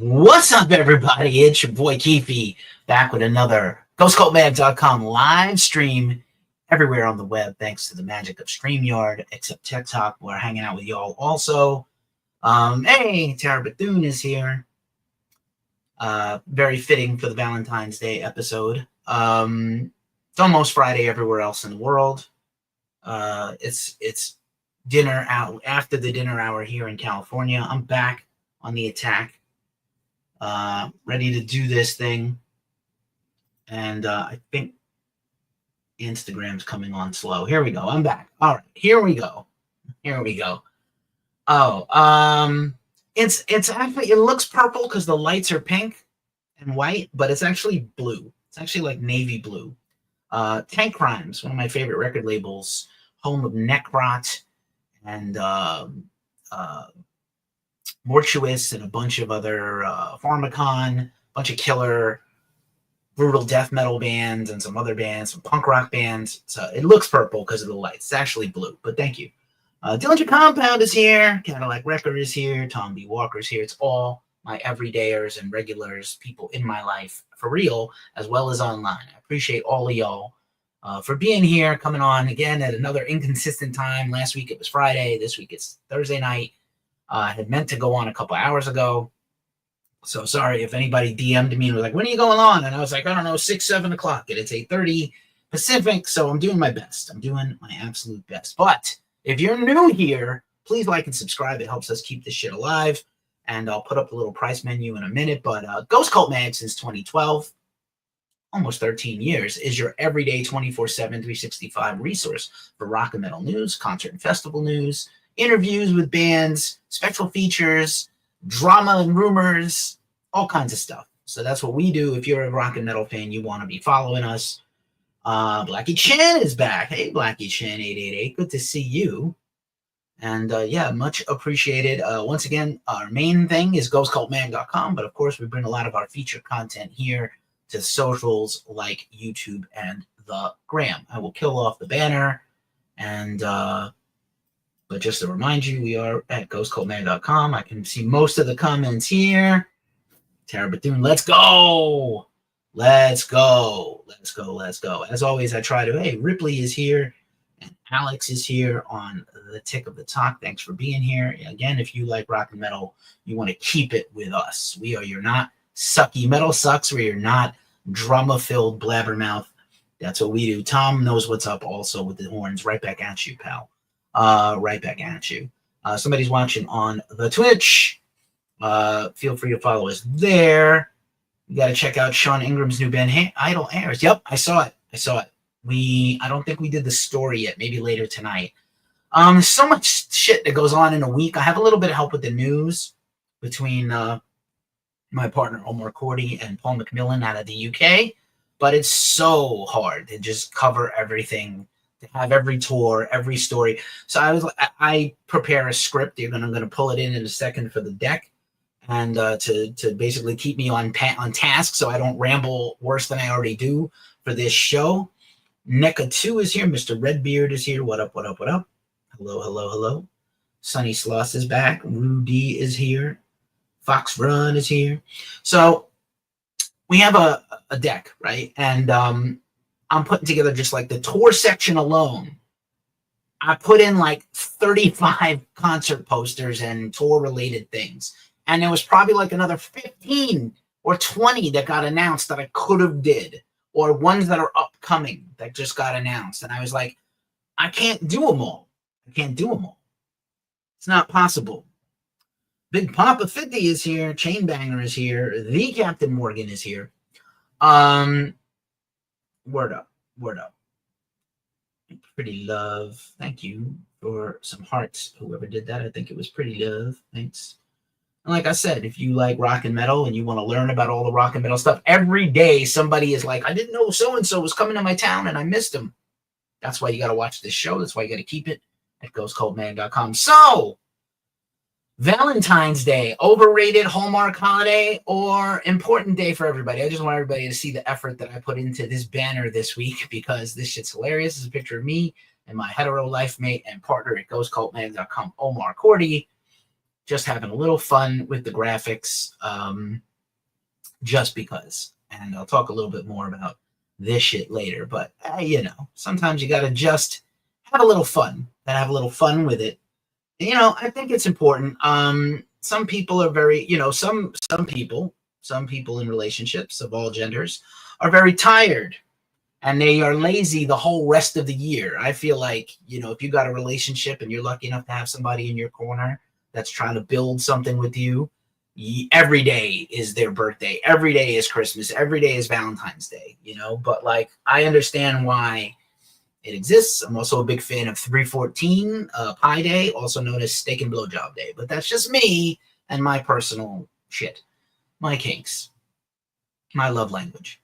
What's up, everybody? It's your boy Keefy back with another GhostCultMag.com live stream everywhere on the web, thanks to the magic of StreamYard, except TikTok. We're hanging out with y'all also. Hey, Tara Bethune is here. Very fitting for the Valentine's Day episode. It's almost Friday everywhere else in the world. It's dinner out after the dinner hour here in California. I'm back on the attack. Ready to do this thing. And I think Instagram's coming on slow. Here we go. I'm back. All right. Here we go. Oh, it's actually, it looks purple because the lights are pink and white, but it's actually blue. It's actually like navy blue. Tank Crimes, one of my favorite record labels, home of Necrot and Mortuous and a bunch of other Pharmacon, a bunch of killer, brutal death metal bands and some other bands, some punk rock bands. So it looks purple because of the lights. It's actually blue, but thank you. Dillinger Compound is here. Cadillac Record is here. Tom B. Walker's here. It's all my everydayers and regulars, people in my life for real, as well as online. I appreciate all of y'all for being here, coming on again at another inconsistent time. Last week it was Friday. This week it's Thursday night. I had meant to go on a couple hours ago. So sorry if anybody DM'd me and was like, when are you going on? And I was like, I don't know, 6, 7 o'clock. And it's 8:30 Pacific. So I'm doing my best. I'm doing my absolute best. But if you're new here, please like and subscribe. It helps us keep this shit alive. And I'll put up a little price menu in a minute. But Ghost Cult Mag since 2012, almost 13 years, is your everyday 24/7, 365 resource for rock and metal news, concert and festival news, interviews with bands, special features, drama and rumors, all kinds of stuff. So that's what we do. If you're a rock and metal fan, you want to be following us. Blackie Chan is back. Hey, Blackie Chan 888. Good to see you. And yeah, much appreciated. Once again, our main thing is ghostcultmag.com, but of course we bring a lot of our feature content here to socials like YouTube and the Gram. I will kill off the banner. And but just to remind you, we are at ghostcultmag.com. I can see most of the comments here. Tara Bethune, let's go. Let's go. Let's go. Let's go. As always, I try to, hey, Ripley is here and Alex is here on the tick of the talk. Thanks for being here. Again, if you like rock and metal, you want to keep it with us. You're not sucky metal sucks, where you're not drama-filled blabbermouth. That's what we do. Tom knows what's up also with the horns. Right back at you, pal. Right back at you. Somebody's watching on the Twitch. Feel free to follow us there. You got to check out Sean Ingram's new band, Idle Airs. Yep, I saw it. I don't think we did the story yet. Maybe later tonight. So much shit that goes on in a week. I have a little bit of help with the news between my partner Omar Cordy and Paul McMillan out of the UK, but it's so hard to just cover everything, to have every tour, every story. So I prepare a script. I'm going to pull it in a second for the deck, and to basically keep me on task so I don't ramble worse than I already do for this show. NECA 2 is here. Mr. Redbeard is here. What up, what up, what up? Hello, hello, hello. Sunny Sloss is back. Rudy is here. Fox Run is here. So we have a deck, right? And I'm putting together just like the tour section alone. I put in like 35 concert posters and tour related things. And there was probably like another 15 or 20 that got announced that I could have did, or ones that are upcoming that just got announced. And I was like, I can't do them all. It's not possible. Big Papa 50 is here. Chainbanger is here. The Captain Morgan is here. Word up. Pretty Love. Thank you for some hearts. Whoever did that, I think it was Pretty Love. Thanks. And like I said, if you like rock and metal and you want to learn about all the rock and metal stuff, every day somebody is like, I didn't know so-and-so was coming to my town and I missed him. That's why you got to watch this show. That's why you got to keep it at ghostcultman.com. So, Valentine's Day, overrated Hallmark holiday or important day for everybody? I just want everybody to see the effort that I put into this banner this week, because this shit's hilarious. This is a picture of me and my hetero life mate and partner at ghostcultman.com, Omar Cordy. just having a little fun with the graphics, just because. And I'll talk a little bit more about this shit later. But, sometimes you got to just have a little fun. Gotta have a little fun with it. I think it's important. Some people are very, some people in relationships of all genders are very tired and they are lazy the whole rest of the year. I feel like, if you got a relationship and you're lucky enough to have somebody in your corner that's trying to build something with you, every day is their birthday. Every day is Christmas. Every day is Valentine's Day, but like, I understand why it exists. I'm also a big fan of 314 Pi Day, also known as Steak and Blowjob Day. But that's just me and my personal shit, my kinks, my love language,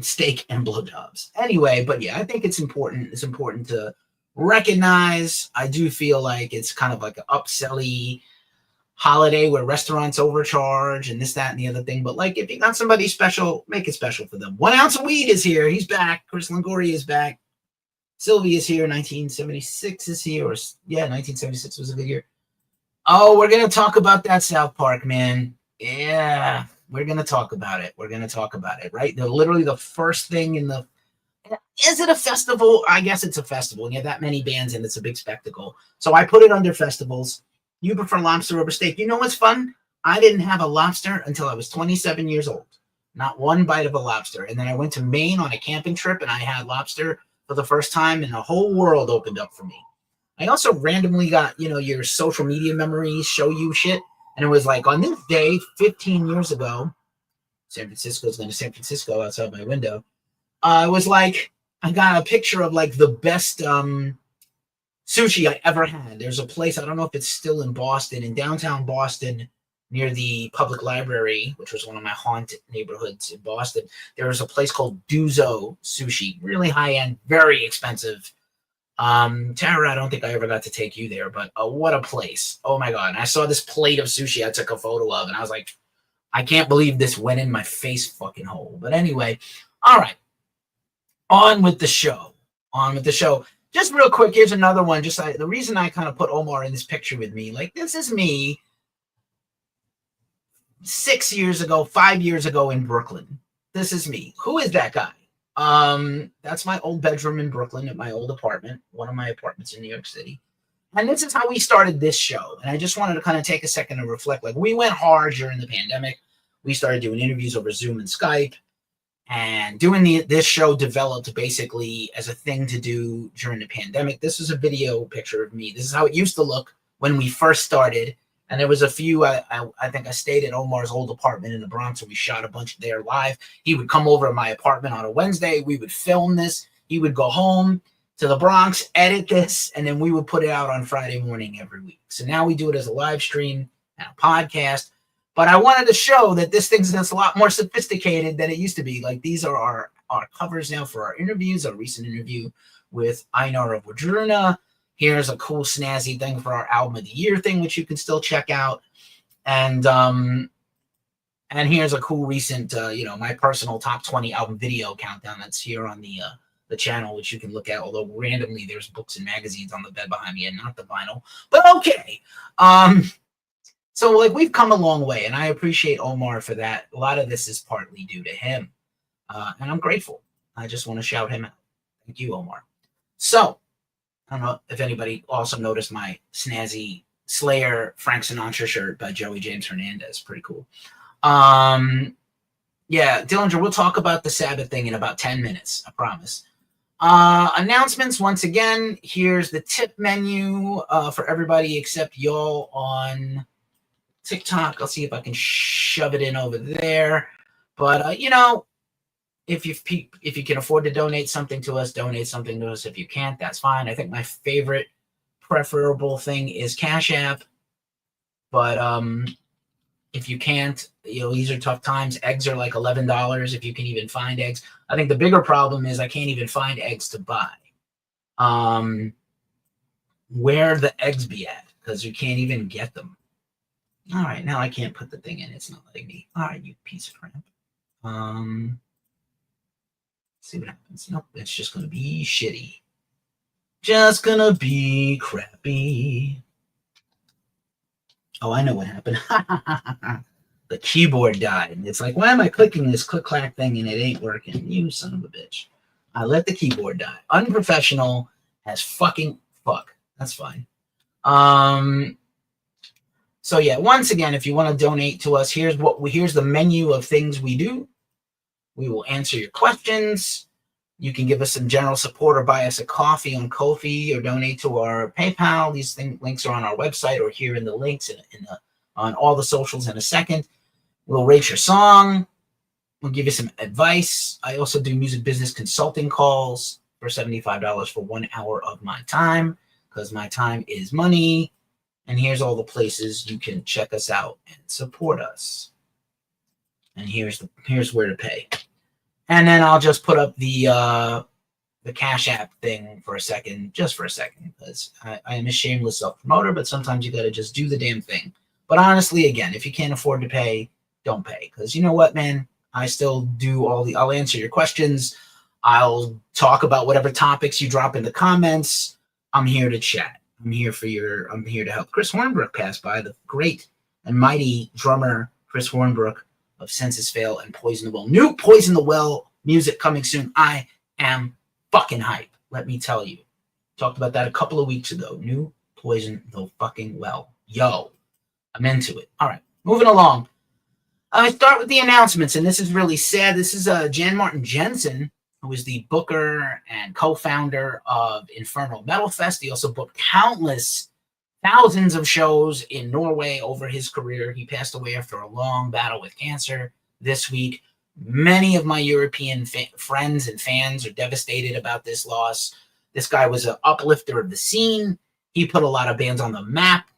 steak and blowjobs. Anyway, but yeah, I think it's important. It's important to recognize. I do feel like it's kind of like an upselly holiday where restaurants overcharge and this, that, and the other thing. But like, if you got somebody special, make it special for them. 1 ounce of weed is here. He's back. Chris Longoria is back. Sylvie is here. 1976 is here. 1976 was a good year. Oh, we're going to talk about that South Park, man. Yeah, we're going to talk about it. Right? They're literally the first thing in the... Is it a festival? I guess it's a festival. You have that many bands and it's a big spectacle. So I put it under festivals. You prefer lobster over steak. You know what's fun? I didn't have a lobster until I was 27 years old. Not one bite of a lobster. And then I went to Maine on a camping trip and I had lobster for the first time, and the whole world opened up for me. I also randomly got, your social media memories show you shit. And it was like, on this day, 15 years ago, San Francisco's going to San Francisco outside my window. It was like, I got a picture of like the best sushi I ever had. There's a place, I don't know if it's still in Boston, in downtown Boston, near the public library, which was one of my haunted neighborhoods in Boston. There was a place called Duzo Sushi, really high-end, very expensive. Tara, I don't think I ever got to take you there, but what a place. Oh my God. And I saw this plate of sushi I took a photo of, and I was like, I can't believe this went in my face fucking hole. But anyway, all right. On with the show. Just real quick, here's another one. The reason I kind of put Omar in this picture with me, like, this is me 5 years ago in Brooklyn. This is me. Who is that guy? That's my old bedroom in Brooklyn at my old apartment, one of my apartments in New York City. And this is how we started this show. And I just wanted to kind of take a second to reflect. Like, we went hard during the pandemic. We started doing interviews over Zoom and Skype. And doing this show developed basically as a thing to do during the pandemic. This is a video picture of me. This is how it used to look when we first started. And there was a few, I think I stayed at Omar's old apartment in the Bronx, and we shot a bunch there live. He would come over to my apartment on a Wednesday. We would film this. He would go home to the Bronx, edit this, and then we would put it out on Friday morning every week. So now we do it as a live stream and a podcast. But I wanted to show that this thing's a lot more sophisticated than it used to be. Like, these are our covers now for our interviews, our recent interview with Einar of Wardruna. Here's a cool snazzy thing for our album of the year thing, which you can still check out. And here's a cool recent, my personal top 20 album video countdown that's here on the channel, which you can look at. Although randomly there's books and magazines on the bed behind me and not the vinyl, but okay. So like, we've come a long way, and I appreciate Omar for that. A lot of this is partly due to him, and I'm grateful. I just want to shout him out. Thank you, Omar. So, I don't know if anybody also noticed my snazzy Slayer Frank Sinatra shirt by Joey James Hernandez. Pretty cool. Yeah, Dillinger, we'll talk about the Sabbath thing in about 10 minutes, I promise. Announcements, once again, here's the tip menu for everybody except y'all on TikTok. I'll see if I can shove it in over there. But, if you can afford to donate something to us, donate something to us. If you can't, that's fine. I think my favorite preferable thing is Cash App. But if you can't, these are tough times. Eggs are like $11 if you can even find eggs. I think the bigger problem is I can't even find eggs to buy. Where the eggs be at? Because you can't even get them. All right, now I can't put the thing in. It's not letting me. All right, you piece of crap. See what happens. Nope, it's just going to be shitty. Just going to be crappy. Oh, I know what happened. The keyboard died. And it's like, why am I clicking this click-clack thing and it ain't working? You son of a bitch. I let the keyboard die. Unprofessional as fucking fuck. That's fine. So yeah, once again, if you want to donate to us, here's the menu of things we do. We will answer your questions. You can give us some general support or buy us a coffee on Ko-fi or donate to our PayPal. These links are on our website or here in the links on all the socials in a second. We'll rate your song. We'll give you some advice. I also do music business consulting calls for $75 for 1 hour of my time because my time is money. And here's all the places you can check us out and support us. And here's where to pay. And then I'll just put up the Cash App thing for a second, because I am a shameless self-promoter, but sometimes you got to just do the damn thing. But honestly, again, if you can't afford to pay, don't pay. Because you know what, man? I still do I'll answer your questions. I'll talk about whatever topics you drop in the comments. I'm here to chat. I'm here to help. Chris Hornbrook passed by, the great and mighty drummer Chris Hornbrook of Senses Fail and Poison the Well. New Poison the Well music coming soon. I am fucking hype, let me tell you. Talked about that a couple of weeks ago. New Poison the fucking Well. Yo, I'm into it. All right, moving along. I start with the announcements, and this is really sad. This is Jan-Martin Jensen, who is the booker and co-founder of Infernal Metal Fest. He also booked thousands of shows in Norway over his career. He passed away after a long battle with cancer this week. Many of my European friends and fans are devastated about this loss. This guy was an uplifter of the scene. He put a lot of bands on the map.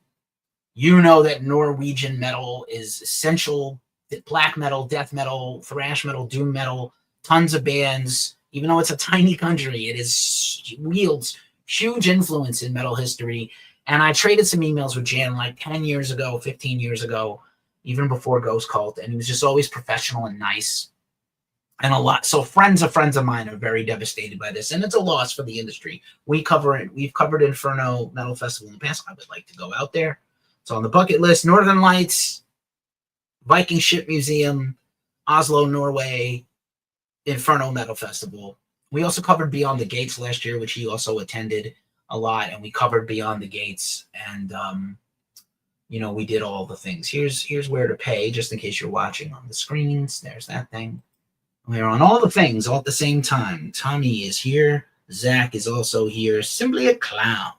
You know that Norwegian metal is essential. Black metal, death metal, thrash metal, doom metal, tons of bands. Even though it's a tiny country, it wields huge influence in metal history. And I traded some emails with Jan like 10 years ago, 15 years ago, even before Ghost Cult. And he was just always professional and nice. And a lot. So friends of mine are very devastated by this. And it's a loss for the industry. We've covered Inferno Metal Festival in the past. I would like to go out there. It's on the bucket list. Northern Lights, Viking Ship Museum, Oslo, Norway, Inferno Metal Festival. We also covered Beyond the Gates last year, which he also attended a lot, and we covered Beyond the Gates, and we did all the things. Here's where to pay, just in case you're watching on the screens. There's that thing. We're on all the things all at the same time. Tommy is here. Zach is also here. Simply a clown.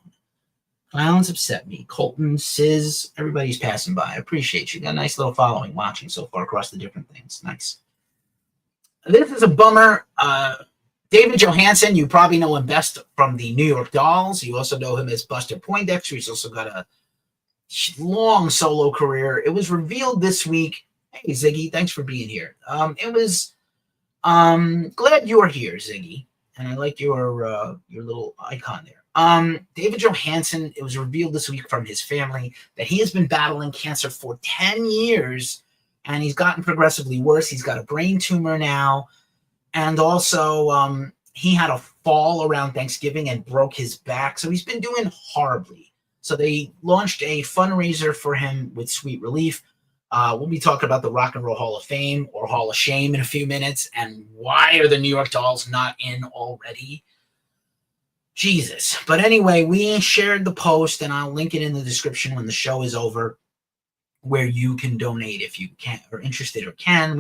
Clowns upset me. Colton, Sizz, everybody's passing by. I appreciate you. Got a nice little following watching so far across the different things. Nice. This is a bummer. David Johansson, you probably know him best from the New York Dolls. You also know him as Buster Poindexter. He's also got a long solo career. It was revealed this week. Hey, Ziggy, thanks for being here. It was glad you're here, Ziggy. And I like your little icon there. David Johansson, it was revealed this week from his family that he has been battling cancer for 10 years, and he's gotten progressively worse. He's got a brain tumor now, and also he had a fall around Thanksgiving and broke his back, so he's been doing horribly. So they launched a fundraiser for him with Sweet Relief. We'll be talking about the Rock and Roll Hall of Fame or Hall of Shame in a few minutes, and why are the New York Dolls not in already? Jesus. But anyway, we shared the post, and I'll link it in the description when the show is over, where you can donate if you can or interested or can.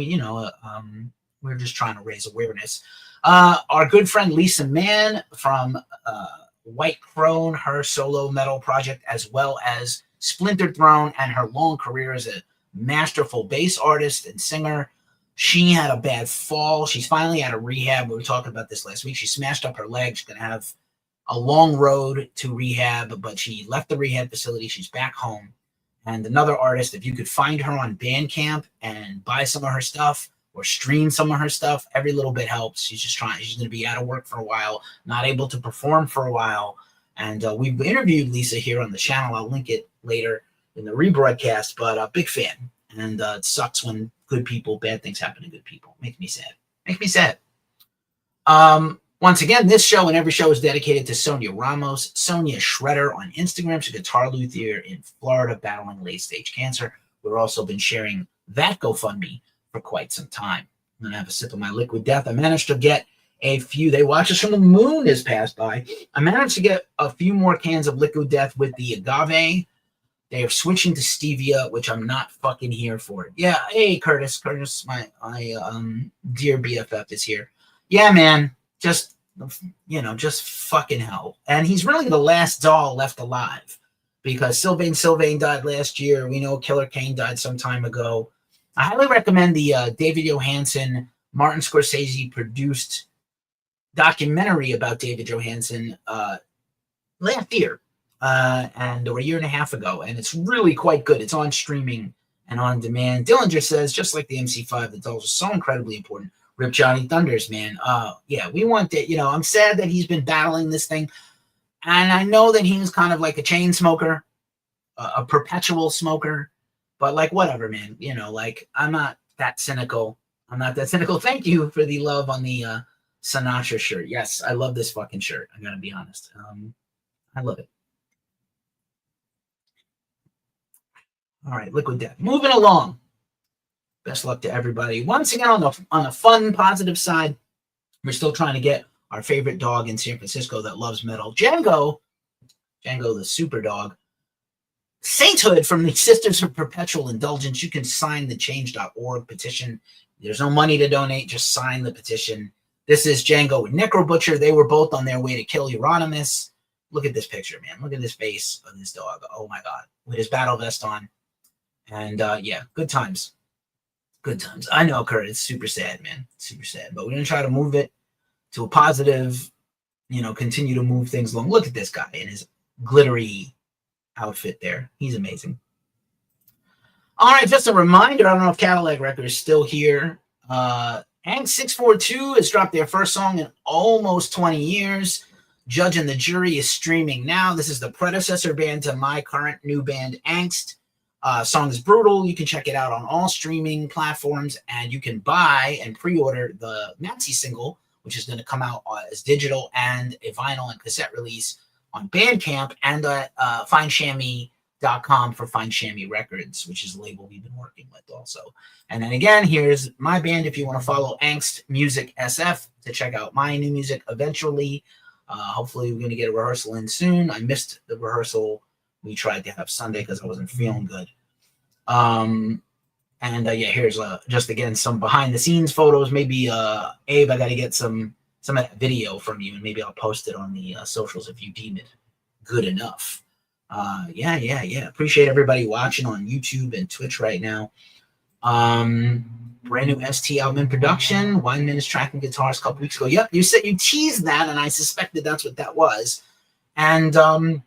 We're just trying to raise awareness. Our good friend Lisa Mann from White Crone, her solo metal project, as well as Splintered Throne and her long career as a masterful bass artist and singer. She had a bad fall. She's finally out of rehab. We were talking about this last week. She smashed up her leg. She's going to have a long road to rehab, but she left the rehab facility. She's back home. And another artist, if you could find her on Bandcamp and buy some of her stuff or stream some of her stuff, every little bit helps. She's going to be out of work for a while, not able to perform for a while. And we've interviewed Lisa here on the channel. I'll link it later in the rebroadcast, but a big fan. And it sucks when bad things happen to good people. Makes me sad. Once again, this show and every show is dedicated to Sonia Ramos, Sonia Shredder on Instagram. She's a guitar luthier in Florida battling late-stage cancer. We've also been sharing that GoFundMe for quite some time. I'm going to have a sip of my Liquid Death. I managed to get a few. They watch us from the moon has passed by. I managed to get a few more cans of Liquid Death with the agave. They are switching to stevia, which I'm not fucking here for. Yeah, hey, Curtis. Curtis, my dear BFF is here. Yeah, man. Just fucking hell. And he's really the last doll left alive because Sylvaine died last year. We know Killer Kane died some time ago. I highly recommend the David Johansson, Martin Scorsese produced documentary about David Johansson last year or a year and a half ago. And it's really quite good. It's on streaming and on demand. Dillinger says, just like the MC5, the dolls are so incredibly important. RIP Johnny Thunders, man. Yeah, we want that. I'm sad that he's been battling this thing. And I know that he was kind of like a chain smoker, a perpetual smoker. But, like, whatever, man. I'm not that cynical. Thank you for the love on the Sinatra shirt. Yes, I love this fucking shirt. I got to be honest. I love it. All right, Liquid Death. Moving along. Best luck to everybody. Once again, on the fun, positive side, we're still trying to get our favorite dog in San Francisco that loves metal, Django the super dog, Sainthood from the Sisters of Perpetual Indulgence. You can sign the change.org petition. There's no money to donate. Just sign the petition. This is Django with Necro Butcher. They were both on their way to kill Euronymous. Look at this picture, man. Look at this face of this dog. Oh, my God. With his battle vest on. And, yeah, good times. Good times. I know, Kurt, it's super sad, man. Super sad. But we're going to try to move it to a positive, continue to move things along. Look at this guy in his glittery outfit there. He's amazing. All right, just a reminder, I don't know if Cadillac Records is still here. Angst 642 has dropped their first song in almost 20 years. Judge and the Jury is streaming now. This is the predecessor band to my current new band, Angst. Song is brutal. You can check it out on all streaming platforms, and you can buy and pre-order the Maxi single, which is going to come out as digital and a vinyl and cassette release on Bandcamp and at findshammy.com for Find Shammy Records, which is a label we've been working with also. And then again, here's my band if you want to follow Angst Music SF to check out my new music eventually. Hopefully we're going to get a rehearsal in soon. I missed the rehearsal we tried to have Sunday because I wasn't feeling good. Yeah, here's just again some behind the scenes photos. Maybe Abe, I got to get some of that video from you, and maybe I'll post it on the socials if you deem it good enough. Yeah. Appreciate everybody watching on YouTube and Twitch right now. Brand new ST album in production. Weinman is tracking guitars a couple weeks ago. Yep, you said you teased that, and I suspected that's what that was. And I'm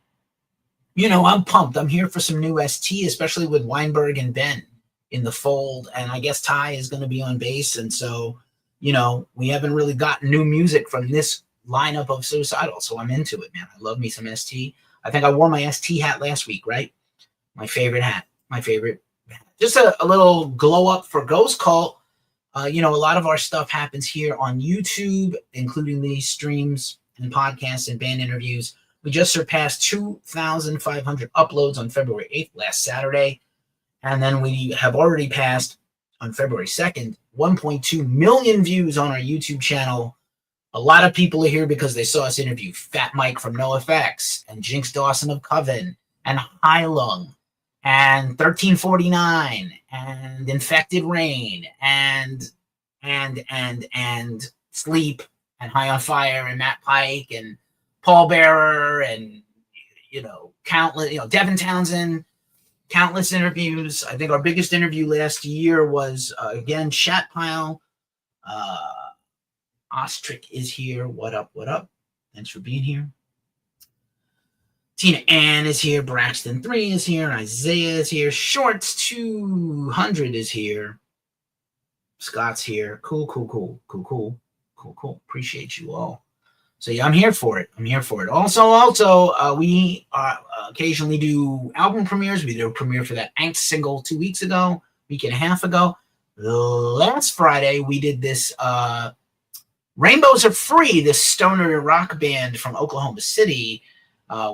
pumped. I'm here for some new ST, especially with Weinberg and Ben in the fold. And I guess Ty is going to be on bass. And so, we haven't really gotten new music from this lineup of Suicidal. So I'm into it, man. I love me some ST. I think I wore my ST hat last week, right? My favorite hat. Just a little glow up for Ghost Cult. A lot of our stuff happens here on YouTube, including these streams and podcasts and band interviews. We just surpassed 2,500 uploads on February 8th, last Saturday. And then we have already passed, on February 2nd, 1.2 million views on our YouTube channel. A lot of people are here because they saw us interview Fat Mike from NoFX and Jinx Dawson of Coven and High Lung and 1349 and Infected Rain and Sleep and High on Fire and Matt Pike and Paul Bearer and, countless, Devin Townsend, countless interviews. I think our biggest interview last year was, again, Shatpile. Ostrich is here. What up? Thanks for being here. Tina Ann is here. Braxton 3 is here. Isaiah is here. Shorts 200 is here. Scott's here. Cool. Appreciate you all. So yeah, I'm here for it. Also, we occasionally do album premieres. We did a premiere for that Angst single 2 weeks ago, week and a half ago. Last Friday, we did this Rainbows Are Free, this stoner rock band from Oklahoma City,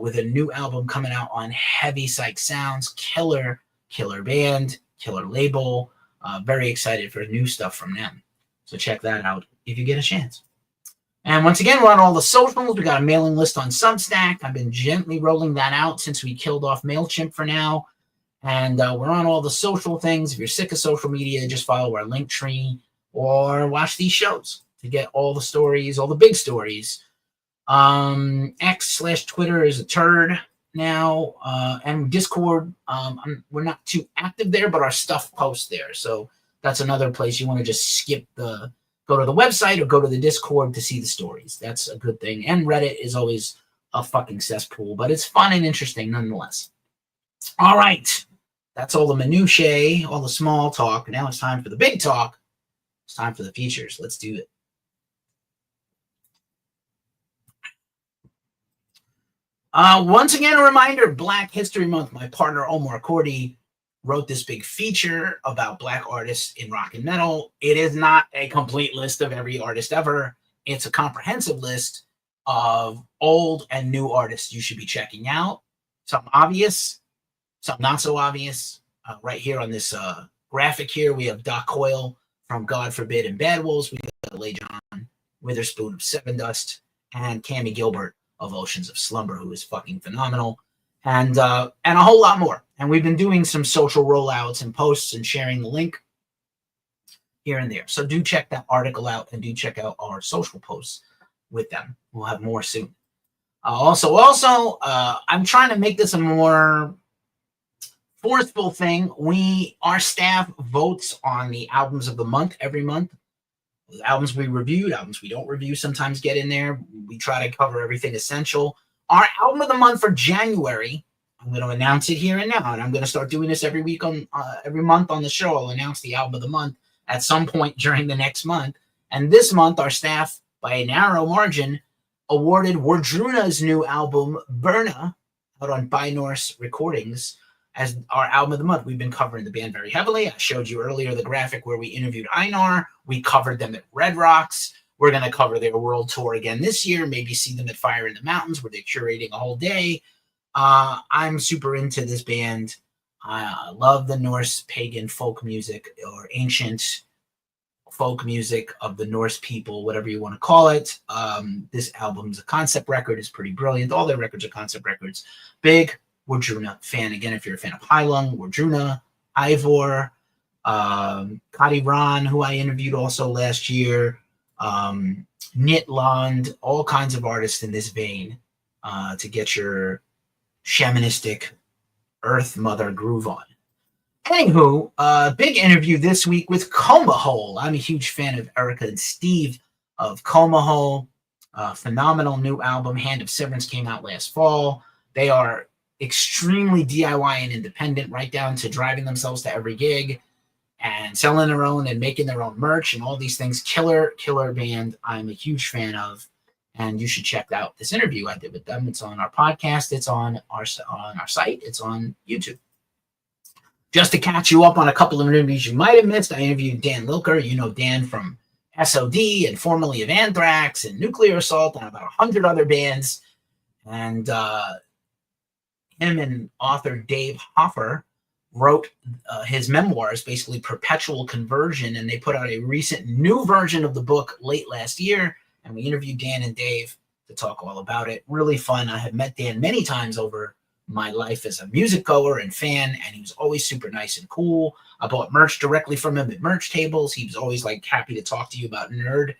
with a new album coming out on Heavy Psych Sounds. Killer band, killer label. Very excited for new stuff from them. So check that out if you get a chance. And once again, we're on all the socials. We got a mailing list on Substack. I've been gently rolling that out since we killed off MailChimp for now. And we're on all the social things. If you're sick of social media, just follow our link tree or watch these shows to get all the stories, all the big stories. X/Twitter is a turd now, and Discord. We're not too active there, but our stuff posts there. So that's another place you want to just go to the website or go to the Discord to see the stories. That's a good thing. And Reddit is always a fucking cesspool, but it's fun and interesting nonetheless. All right. That's all the minutiae, all the small talk. Now it's time for the big talk. It's time for the features. Let's do it. Once again, a reminder, Black History Month. My partner, Omar Kordi, wrote this big feature about Black artists in rock and metal. It is not a complete list of every artist ever. It's a comprehensive list of old and new artists you should be checking out. Some obvious, some not so obvious. Right here on this graphic here, we have Doc Coyle from God Forbid and Bad Wolves. We got Lay John Witherspoon of Seven Dust and Cammie Gilbert of Oceans of Slumber, who is fucking phenomenal, and a whole lot more. And we've been doing some social rollouts and posts and sharing the link here and there. So do check that article out and do check out our social posts with them. We'll have more soon. Also, I'm trying to make this a more forceful thing. Our staff votes on the albums of the month every month. The albums we reviewed, albums we don't review sometimes get in there. We try to cover everything essential. Our album of the month for January, I'm going to announce it here and now, and I'm going to start doing this every week every month on the show. I'll announce the album of the month at some point during the next month. And this month, our staff, by a narrow margin, awarded Wardruna's new album, Burna, out on By Norse Recordings, as our album of the month. We've been covering the band very heavily. I showed you earlier the graphic where we interviewed Einar. We covered them at Red Rocks. We're going to cover their world tour again this year, maybe see them at Fire in the Mountains where they're curating a whole day. I'm super into this band. I love the Norse pagan folk music or ancient folk music of the Norse people, whatever you want to call it. This album's a concept record. It's pretty brilliant. All their records are concept records. Big Wardruna fan. Again, if you're a fan of Heilung, Wardruna, Eivor, Kadi Ron, who I interviewed also last year, Nitland, all kinds of artists in this vein to get your shamanistic Earth Mother groove on. Anywho, big interview this week with Coma Hole. I'm a huge fan of Erica and Steve of Coma Hole. Phenomenal new album, Hand of Severance, came out last fall. They are extremely DIY and independent, right down to driving themselves to every gig and selling their own and making their own merch and all these things. Killer band I'm a huge fan of, and you should check out this interview I did with them. It's on our podcast, it's on our site, it's on YouTube. Just to catch you up on a couple of interviews you might have missed, I interviewed Dan Lilker. You know Dan from SOD and formerly of Anthrax and Nuclear Assault and about 100 other bands. And him and author Dave Hofer wrote his memoirs, basically Perpetual Conversion, and they put out a recent new version of the book late last year, and we interviewed Dan and Dave to talk all about it. Really fun. I have met Dan many times over my life as a music goer and fan, and he was always super nice and cool. I bought merch directly from him at merch tables. He was always like happy to talk to you about nerd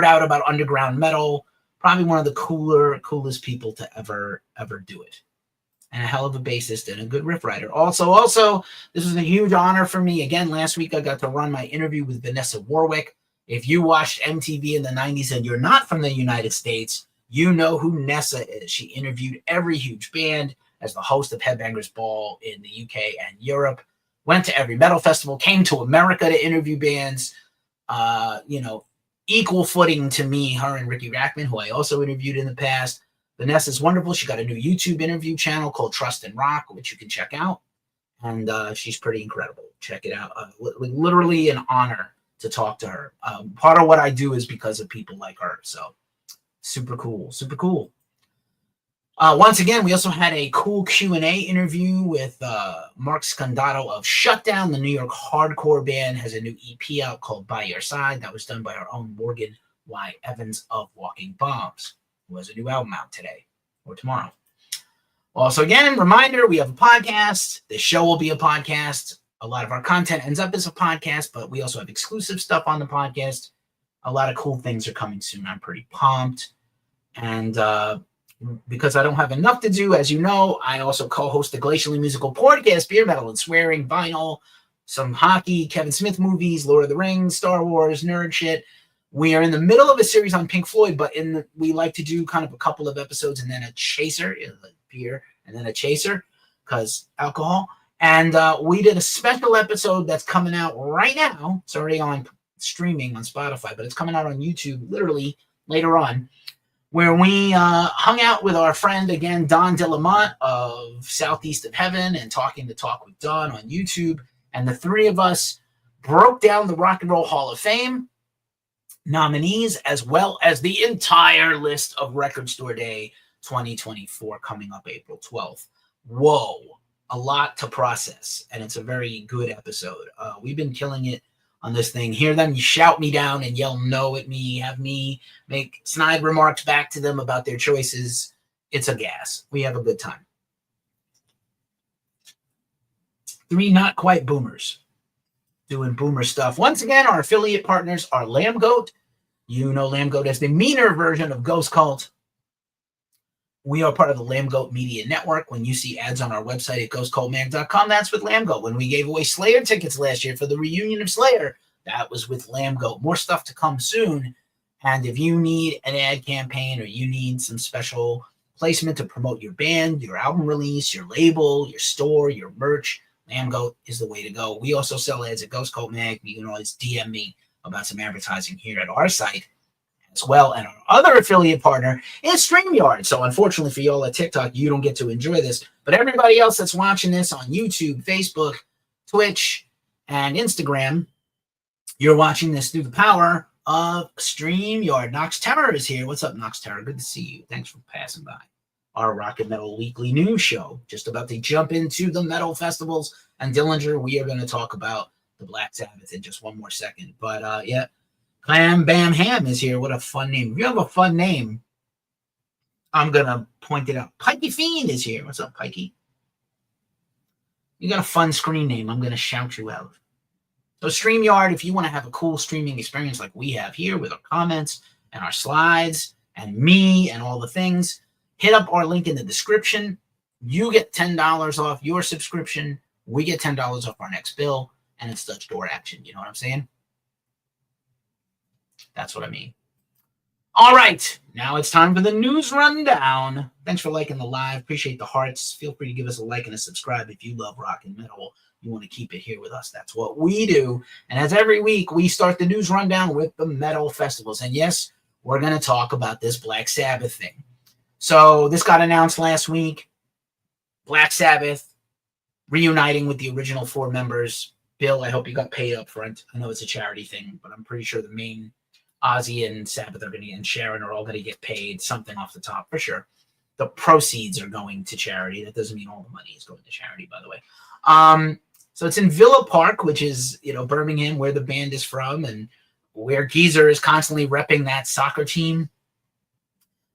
out about underground metal. Probably one of the coolest people to ever do it. And a hell of a bassist and a good riff writer. Also, this was a huge honor for me. Again, last week I got to run my interview with Vanessa Warwick. If you watched MTV in the 90s and you're not from the United States, you know who Nessa is. She interviewed every huge band as the host of Headbangers Ball in the UK and Europe. Went to every metal festival, came to America to interview bands. Equal footing to me, her and Ricky Rackman, who I also interviewed in the past. Vanessa's wonderful. She got a new YouTube interview channel called Trust and Rock, which you can check out. And she's pretty incredible. Check it out. Literally an honor to talk to her. Part of what I do is because of people like her. So super cool, super cool. Once again, we also had a cool Q&A interview with Mark Scandato of Shutdown. The New York hardcore band has a new EP out called By Your Side. That was done by our own Morgan Y. Evans of Walking Bombs, who has a new album out today or tomorrow. Also, again, reminder, we have a podcast. This show will be a podcast. A lot of our content ends up as a podcast, but we also have exclusive stuff on the podcast. A lot of cool things are coming soon. I'm pretty pumped. And because I don't have enough to do, as you know, I also co-host the Glacially Musical Pouredcast, beer, metal, and swearing, vinyl, some hockey, Kevin Smith movies, Lord of the Rings, Star Wars, nerd shit. We are in the middle of a series on Pink Floyd, but we like to do kind of a couple of episodes and then a chaser, like beer, and then a chaser, because alcohol. And we did a special episode that's coming out right now. It's already on streaming on Spotify, but it's coming out on YouTube literally later on, where we hung out with our friend, again, Don DeLamont of Southeast of Heaven and Talking the Talk with Don on YouTube. And the three of us broke down the Rock and Roll Hall of Fame nominees, as well as the entire list of Record Store Day 2024 coming up April 12th. Whoa, a lot to process, and it's a very good episode. We've been killing it on this thing. Hear them shout me down and yell no at me, have me make snide remarks back to them about their choices. It's a gas. We have a good time. Three not quite boomers doing boomer stuff. Once again, our affiliate partners are Lamb Goat. You know Lamb Goat as the meaner version of Ghost Cult. We are part of the Lamb Goat Media Network. When you see ads on our website at ghostcultmag.com, that's with Lamb Goat. When we gave away Slayer tickets last year for the reunion of Slayer, that was with Lamb Goat. More stuff to come soon. And if you need an ad campaign or you need some special placement to promote your band, your album release, your label, your store, your merch, Lamb Goat is the way to go. We also sell ads at Ghost Cult Mag. You can always DM me about some advertising here at our site as well. And our other affiliate partner is StreamYard. So unfortunately for y'all at TikTok, you don't get to enjoy this. But everybody else that's watching this on YouTube, Facebook, Twitch, and Instagram, you're watching this through the power of StreamYard. Nox Terror is here. What's up, Nox Terror? Good to see you. Thanks for passing by. Our Rock and Metal Weekly News Show. Just about to jump into the metal festivals and Dillinger. We are going to talk about the Black Sabbath in just one more second. But yeah, Clam Bam Ham is here. What a fun name. If you have a fun name, I'm going to point it out. Pikey Fiend is here. What's up, Pikey? You got a fun screen name. I'm going to shout you out. So StreamYard, if you want to have a cool streaming experience like we have here with our comments and our slides and me and all the things, hit up our link in the description. You get $10 off your subscription. We get $10 off our next bill, and it's Dutch door action. You know what I'm saying? That's what I mean. All right, now it's time for the news rundown. Thanks for liking the live. Appreciate the hearts. Feel free to give us a like and a subscribe if you love rock and metal. You want to keep it here with us. That's what we do. And as every week, we start the news rundown with the metal festivals. And yes, we're going to talk about this Black Sabbath thing. So this got announced last week. Black Sabbath reuniting with the original four members. Bill, I hope you got paid up front. I know it's a charity thing, but I'm pretty sure the main Ozzy and Sabbath are going to, and Sharon are all going to get paid something off the top for sure. The proceeds are going to charity. That doesn't mean all the money is going to charity, by the way. So it's in Villa Park, which is, Birmingham, where the band is from, and where Geezer is constantly repping that soccer team.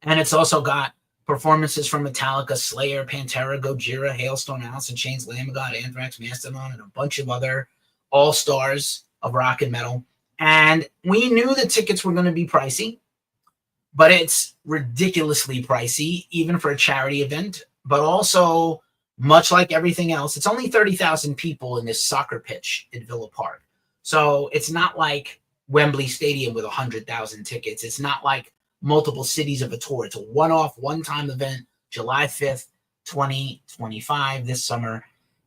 And it's also got performances from Metallica, Slayer, Pantera, Gojira, Hailstorm, Alice in Chains, Lamb of God, Anthrax, Mastodon, and a bunch of other all-stars of rock and metal. And we knew the tickets were going to be pricey, but it's ridiculously pricey, even for a charity event. But also, much like everything else, it's only 30,000 people in this soccer pitch at Villa Park. So it's not like Wembley Stadium with 100,000 tickets. It's not like multiple cities of a tour. It's a one-off, one-time event, July 5th, 2025, this summer.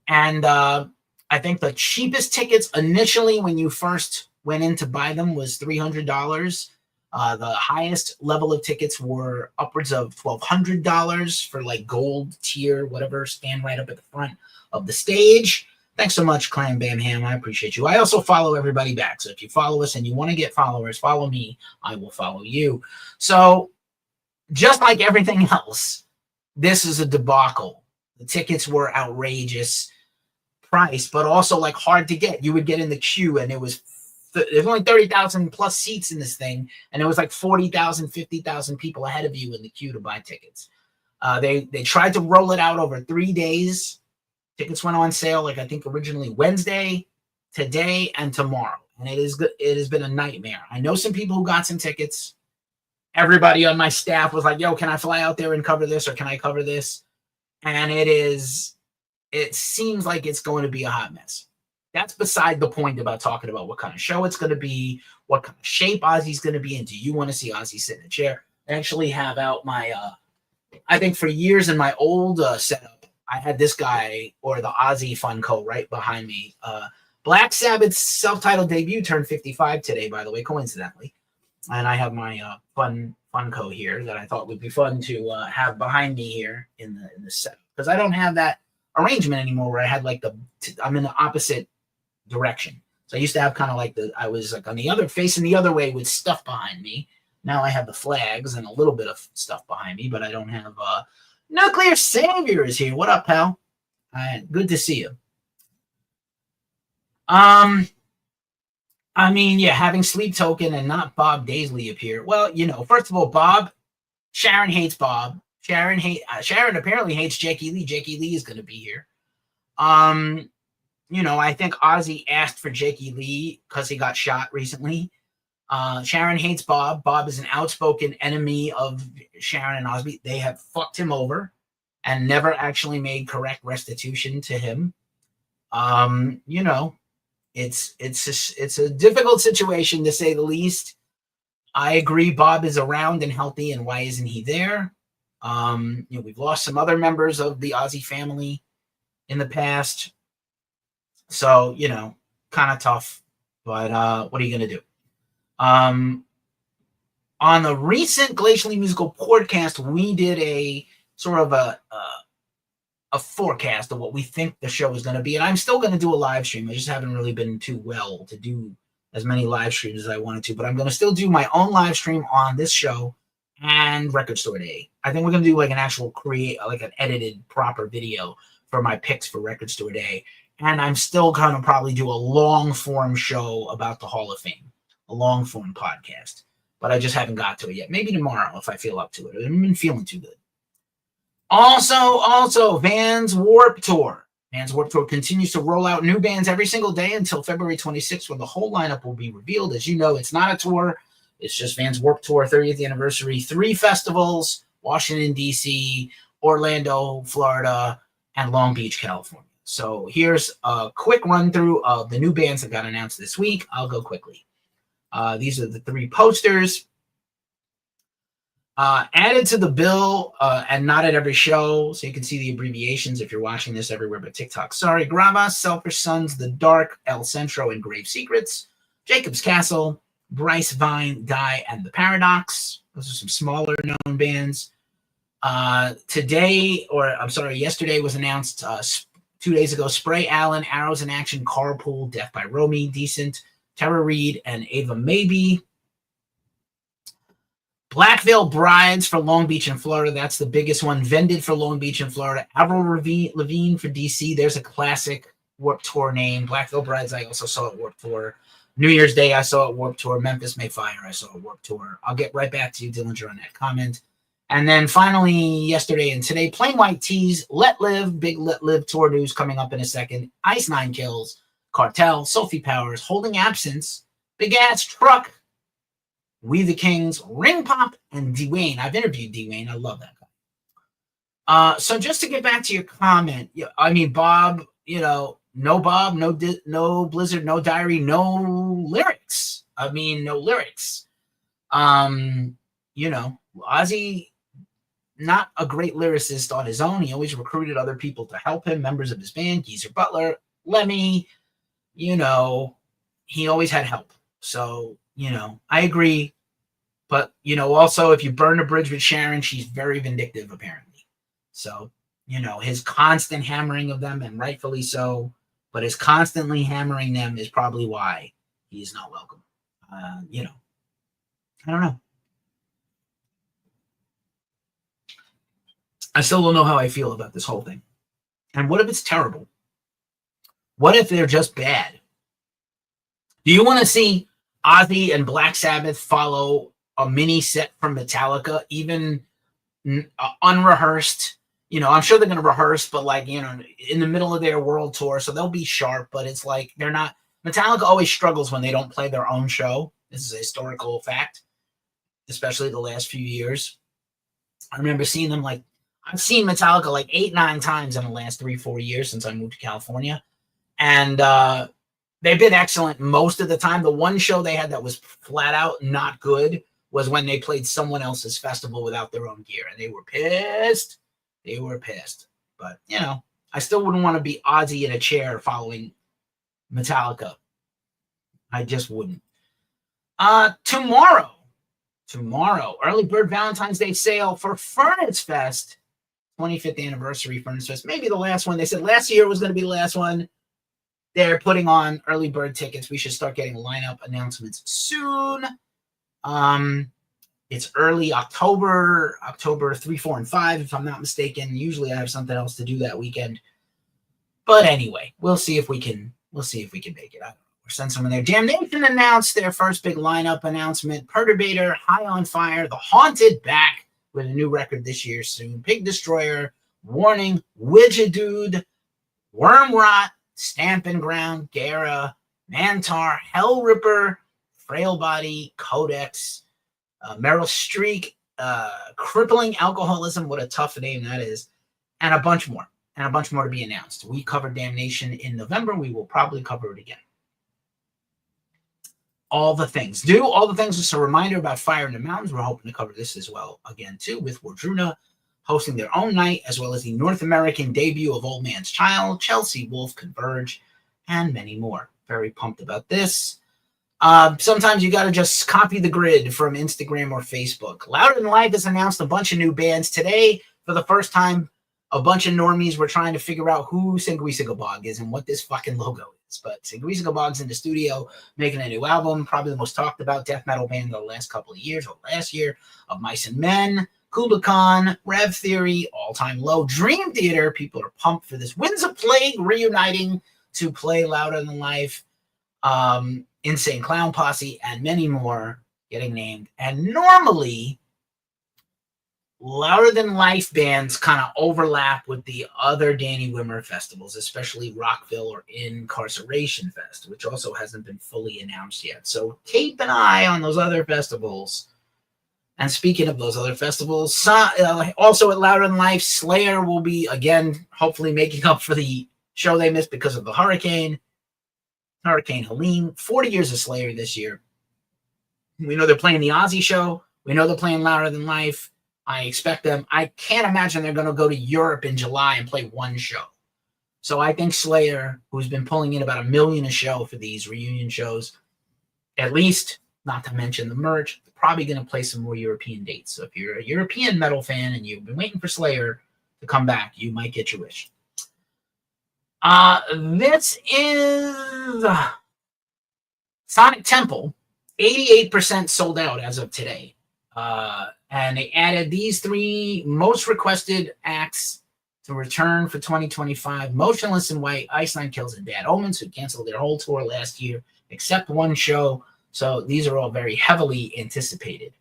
And I think the cheapest tickets initially when you first went in to buy them was $300. The highest level of tickets were upwards of $1,200 for like gold tier, whatever, stand right up at the front of the stage. Thanks so much, Clan Bam Ham. I appreciate you. I also follow everybody back. So if you follow us and you want to get followers, follow me. I will follow you. So just like everything else, this is a debacle. The tickets were outrageous price, but also like hard to get. You would get in the queue and there's only 30,000 plus seats in this thing. And it was like 40,000, 50,000 people ahead of you in the queue to buy tickets. They tried to roll it out over 3 days. Tickets went on sale, like I think originally Wednesday, today, and tomorrow. And it has been a nightmare. I know some people who got some tickets. Everybody on my staff was like, yo, can I fly out there and cover this, or can I cover this? And it seems like it's going to be a hot mess. That's beside the point about talking about what kind of show it's going to be, what kind of shape Ozzy's going to be in. Do you want to see Ozzy sit in a chair? I actually have out my, I think for years in my old setup, I had this guy, or the Ozzy Funko, right behind me. Black Sabbath's self-titled debut turned 55 today, by the way, coincidentally. And I have my Funko here that I thought would be fun to have behind me here in the setup. Because I don't have that arrangement anymore where I had like I'm in the opposite direction. So I used to have kind of like I was like on the other, facing the other way with stuff behind me. Now I have the flags and a little bit of stuff behind me, but I don't have Nuclear Savior is here. What up, pal? Good to see you. I mean, yeah, having Sleep Token and not Bob Daisley appear. Well, first of all, Sharon hates Bob. Sharon apparently hates Jackie Lee. Jackie Lee is going to be here. I think Ozzy asked for Jackie Lee because he got shot recently. Sharon hates Bob. Bob is an outspoken enemy of Sharon and Ozzy. They have fucked him over and never actually made correct restitution to him. It's a difficult situation to say the least. I agree Bob is around and healthy, and why isn't he there? We've lost some other members of the Ozzy family in the past. So, kind of tough, but what are you going to do? On the recent Glacially Musical Pouredcast, we did a sort of a forecast of what we think the show is going to be. And I'm still going to do a live stream. I just haven't really been too well to do as many live streams as I wanted to. But I'm going to still do my own live stream on this show and Record Store Day. I think we're going to do like an actual like an edited proper video for my picks for Record Store Day. And I'm still going to probably do a long form show about the Hall of Fame. A long form podcast, but I just haven't got to it yet. Maybe tomorrow if I feel up to it. I haven't been feeling too good. Also, Vans Warped Tour. Vans Warped Tour continues to roll out new bands every single day until February 26th, when the whole lineup will be revealed. As you know, it's not a tour. It's just Vans Warped Tour 30th anniversary. 3 festivals: Washington, D.C., Orlando, Florida, and Long Beach, California. So here's a quick run through of the new bands that got announced this week. I'll go quickly. These are the 3 posters. Added to the bill and not at every show, so you can see the abbreviations if you're watching this everywhere but TikTok. Sorry, Grava, Selfish Sons, The Dark, El Centro, and Grave Secrets, Jacob's Castle, Bryce Vine, Die, and The Paradox. Those are some smaller known bands. Yesterday was announced 2 days ago, Spray Allen, Arrows in Action, Carpool, Death by Romy, Decent, Tara Reid, and Ava Maybe. Black Veil Brides for Long Beach and Florida. That's the biggest one. Vended for Long Beach and Florida. Avril Lavigne for DC. There's a classic Warped Tour name. Black Veil Brides, I also saw at Warped Tour. New Year's Day, I saw at Warped Tour. Memphis May Fire, I saw at Warped Tour. I'll get right back to you, Dillinger, on that comment. And then finally, yesterday and today, Plain White Tees, Let Live, big Let Live tour news coming up in a second. Ice Nine Kills, Cartel, Sophie Powers, Holding Absence, Big Ass Truck, We the Kings, Ring Pop, and Dwayne. I've interviewed Dwayne. I love that guy. So just to get back to your comment, I mean, Bob, no Bob, no Blizzard, no Diary, no lyrics. No lyrics. Ozzy, not a great lyricist on his own. He always recruited other people to help him, members of his band, Geezer Butler, Lemmy, he always had help. So, I agree. But, also, if you burn a bridge with Sharon, she's very vindictive, apparently. So, his constant hammering of them, and rightfully so, but is constantly hammering them is probably why he's not welcome. I don't know. I still don't know how I feel about this whole thing. And what if it's terrible? What if they're just bad? Do you want to see Ozzy and Black Sabbath follow a mini set from Metallica, even unrehearsed? I'm sure they're going to rehearse, but in the middle of their world tour, so they'll be sharp, but it's like they're not. Metallica always struggles when they don't play their own show. This is a historical fact, especially the last few years. I remember seeing them I've seen Metallica 8-9 times in the last 3-4 years since I moved to California. And they've been excellent most of the time. The one show they had that was flat out not good was when they played someone else's festival without their own gear. And they were pissed. But, I still wouldn't want to be Ozzy in a chair following Metallica. I just wouldn't. Tomorrow, early bird Valentine's Day sale for Furnace Fest. 25th anniversary Furnace Fest. Maybe the last one. They said last year was going to be the last one. They're putting on early bird tickets. We should start getting lineup announcements soon. It's early October 3, 4, and 5, if I'm not mistaken. Usually I have something else to do that weekend. But anyway, we'll see if we can make it. I don't know. We'll send someone there. Damnation announced their first big lineup announcement. Perturbator, High on Fire, The Haunted back with a new record this year soon. Pig Destroyer, Warning, Widget Dude, Wormrot, Stampin' Ground, Gara, Mantar, Hell Ripper, Frail Body, Codex, Meryl Streak, Crippling Alcoholism, what a tough name that is, and a bunch more. And a bunch more to be announced. We covered Damnation in November. We will probably cover it again. All the things. Just a reminder about Fire in the Mountains. We're hoping to cover this as well again, too, with Wardruna hosting their own night, as well as the North American debut of Old Man's Child, Chelsea Wolf, Converge, and many more. Very pumped about this. Sometimes you got to just copy the grid from Instagram or Facebook. Louder Than Life has announced a bunch of new bands today. For the first time, a bunch of normies were trying to figure out who Singwisagabog is and what this fucking logo is. But Singwisagabog's in the studio making a new album, probably the most talked about death metal band of the last couple of years, or last year, of Mice and Men, Kublai, Rev Theory, All Time Low, Dream Theater. People are pumped for this. Winds of Plague reuniting to play Louder Than Life. Insane Clown Posse, and many more getting named. And normally, Louder Than Life bands kind of overlap with the other Danny Wimmer festivals, especially Rockville or Incarceration Fest, which also hasn't been fully announced yet. So keep an eye on those other festivals. And speaking of those other festivals, also at Louder Than Life, Slayer will be, again, hopefully making up for the show they missed because of the Hurricane Helene. 40 years of Slayer this year. We know they're playing the Ozzy show. We know they're playing Louder Than Life. I expect them. I can't imagine they're going to go to Europe in July and play one show. So I think Slayer, who's been pulling in about $1 million a show for these reunion shows, at least, not to mention the merch, they're probably going to play some more European dates. So if you're a European metal fan and you've been waiting for Slayer to come back, you might get your wish. This is Sonic Temple, 88% sold out as of today. And they added these 3 most requested acts to return for 2025. Motionless in White, Ice Nine Kills, and Bad Omens, who canceled their whole tour last year, except one show. So these are all very heavily anticipated.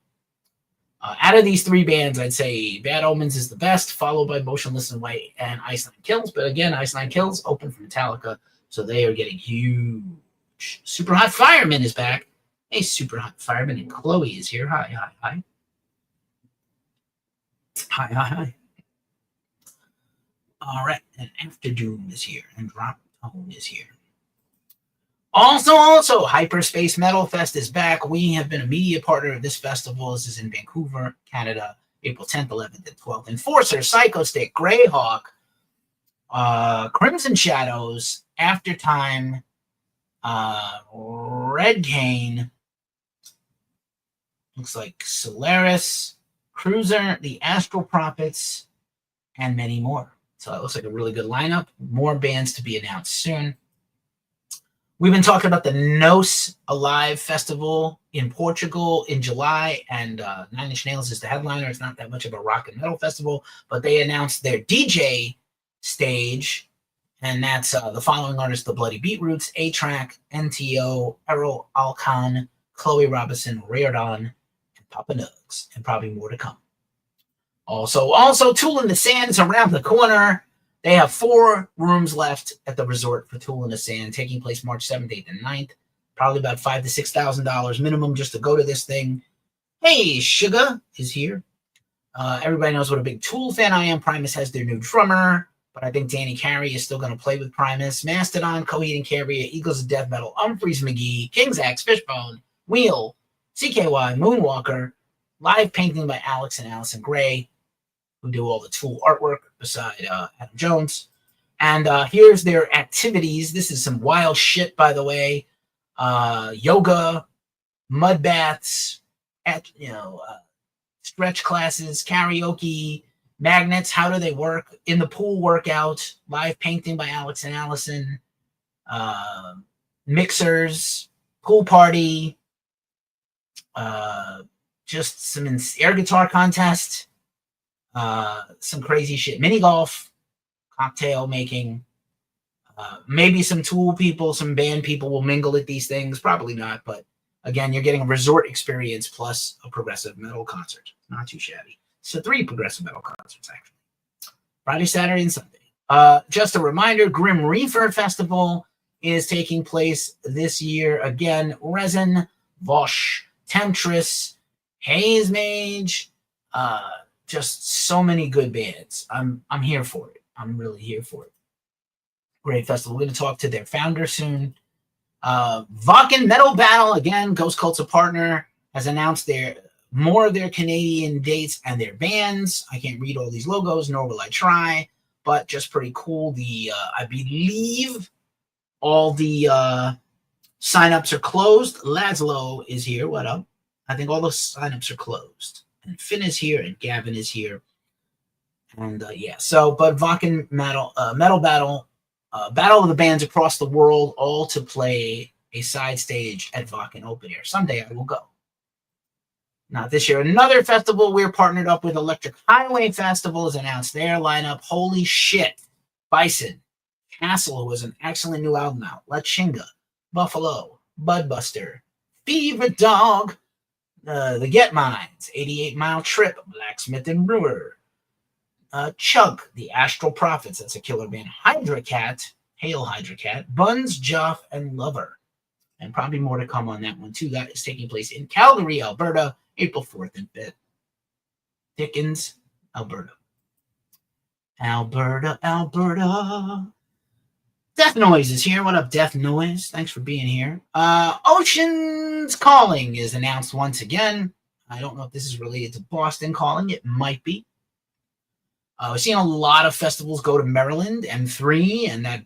Out of these 3 bands, I'd say Bad Omens is the best, followed by Motionless in White and Ice Nine Kills. But again, Ice Nine Kills open for Metallica, so they are getting huge. Super Hot Fireman is back. Hey, Super Hot Fireman, and Chloe is here. Hi, hi, hi. Hi, hi, hi. All right, and After Doom is here, and Drop Tone is here. Also, Hyperspace Metal Fest is back. We have been a media partner of this festival. This is in Vancouver, Canada, April 10th, 11th, and 12th. Enforcer, Psychostick, Greyhawk, Crimson Shadows, Aftertime, Red Cane, looks like Solaris, Cruiser, the Astral Prophets, and many more. So it looks like a really good lineup. More bands to be announced soon. We've been talking about the Nos Alive Festival in Portugal in July, and Nine Inch Nails is the headliner. It's not that much of a rock and metal festival, but they announced their DJ stage, and that's the following artists: the Bloody Beetroots, A-Track, NTO, Errol Alkan, Chloe Robinson, Riordan, and Papa Nugs, and probably more to come. Also, Tool in the Sand is around the corner. They have 4 rooms left at the resort for Tool in the Sand, taking place March 7th, 8th, and 9th. Probably about $5,000 to $6,000 minimum just to go to this thing. Hey, Sugar is here. Everybody knows what a big Tool fan I am. Primus has their new drummer, but I think Danny Carey is still going to play with Primus. Mastodon, Coheed and Cambria, Eagles of Death Metal, Umphreys McGee, King's Axe, Fishbone, Wheel, CKY, Moonwalker, live painting by Alex and Allison Gray, who do all the Tool artwork beside Adam Jones. And here's their activities. This is some wild shit, by the way. Yoga, mud baths, stretch classes, karaoke, magnets, how do they work, in the pool workout, live painting by Alex and Allison, mixers, pool party, just some air guitar contest, some crazy shit, mini golf, cocktail making, maybe some Tool people, some band people will mingle at these things, probably not, but again, you're getting a resort experience plus a progressive metal concert. Not too shabby. So 3 progressive metal concerts, actually. Friday, Saturday, and Sunday. Just a reminder, Grim Reefer Festival is taking place this year. Again, Resin, Vosh, Temptress, Haze Mage, just so many good bands. I'm here for it. I'm really here for it. Great festival. We're going to talk to their founder soon. Wacken Metal Battle, again, Ghost Cult's a partner, has announced more of their Canadian dates and their bands. I can't read all these logos, nor will I try, but just pretty cool. I believe all the signups are closed. Laszlo is here. What up? I think all the signups are closed. And Finn is here, and Gavin is here. And but Wacken Metal Battle, battle of the bands across the world, all to play a side stage at Wacken Open Air. Someday I will go. Not this year. Another festival we're partnered up with, Electric Highway Festival, has announced their lineup. Holy shit. Bison, Castle, who has an excellent new album out, Lechinga, Buffalo, Budbuster, Fever Dog, The Get Mines, 88 Mile Trip, Blacksmith and Brewer, Chug, The Astral Prophets, that's a killer band, Hydra Cat, Hail Hydra Cat, Buns, Joff, and Lover. And probably more to come on that one, too. That is taking place in Calgary, Alberta, April 4th and 5th. Dickens, Alberta. Alberta. Death Noise is here. What up, Death Noise? Thanks for being here. Ocean's Calling is announced once again. I don't know if this is related to Boston Calling. It might be. We're seeing a lot of festivals go to Maryland, M3, and that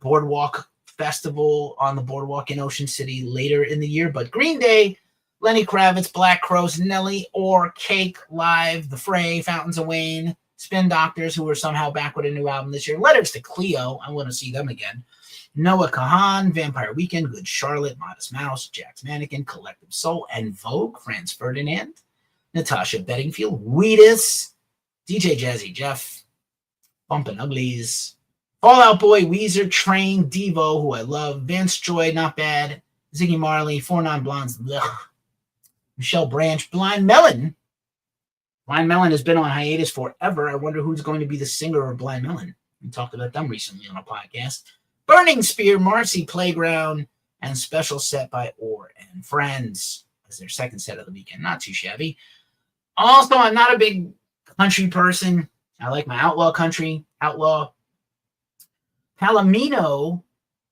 Boardwalk Festival on the Boardwalk in Ocean City later in the year. But Green Day, Lenny Kravitz, Black Crowes, Nelly, or Cake, Live, The Fray, Fountains of Wayne, Spin Doctors, who are somehow back with a new album this year, Letters to Cleo, I want to see them again, Noah Kahan, Vampire Weekend, Good Charlotte, Modest Mouse, Jack's Mannequin, Collective Soul, and Vogue, Franz Ferdinand, Natasha Bedingfield, Wheatus, DJ Jazzy Jeff, Bumpin' Uglies, Fall Out Boy, Weezer, Train, Devo, who I love, Vance Joy, not bad, Ziggy Marley, 4 Non-Blondes, Michelle Branch, Blind Melon. Blind Melon has been on hiatus forever. I wonder who's going to be the singer of Blind Melon. We talked about them recently on a podcast. Burning Spear, Marcy Playground, and special set by Orr and Friends as their second set of the weekend. Not too shabby. Also, I'm not a big country person. I like my outlaw country. Outlaw. Palamino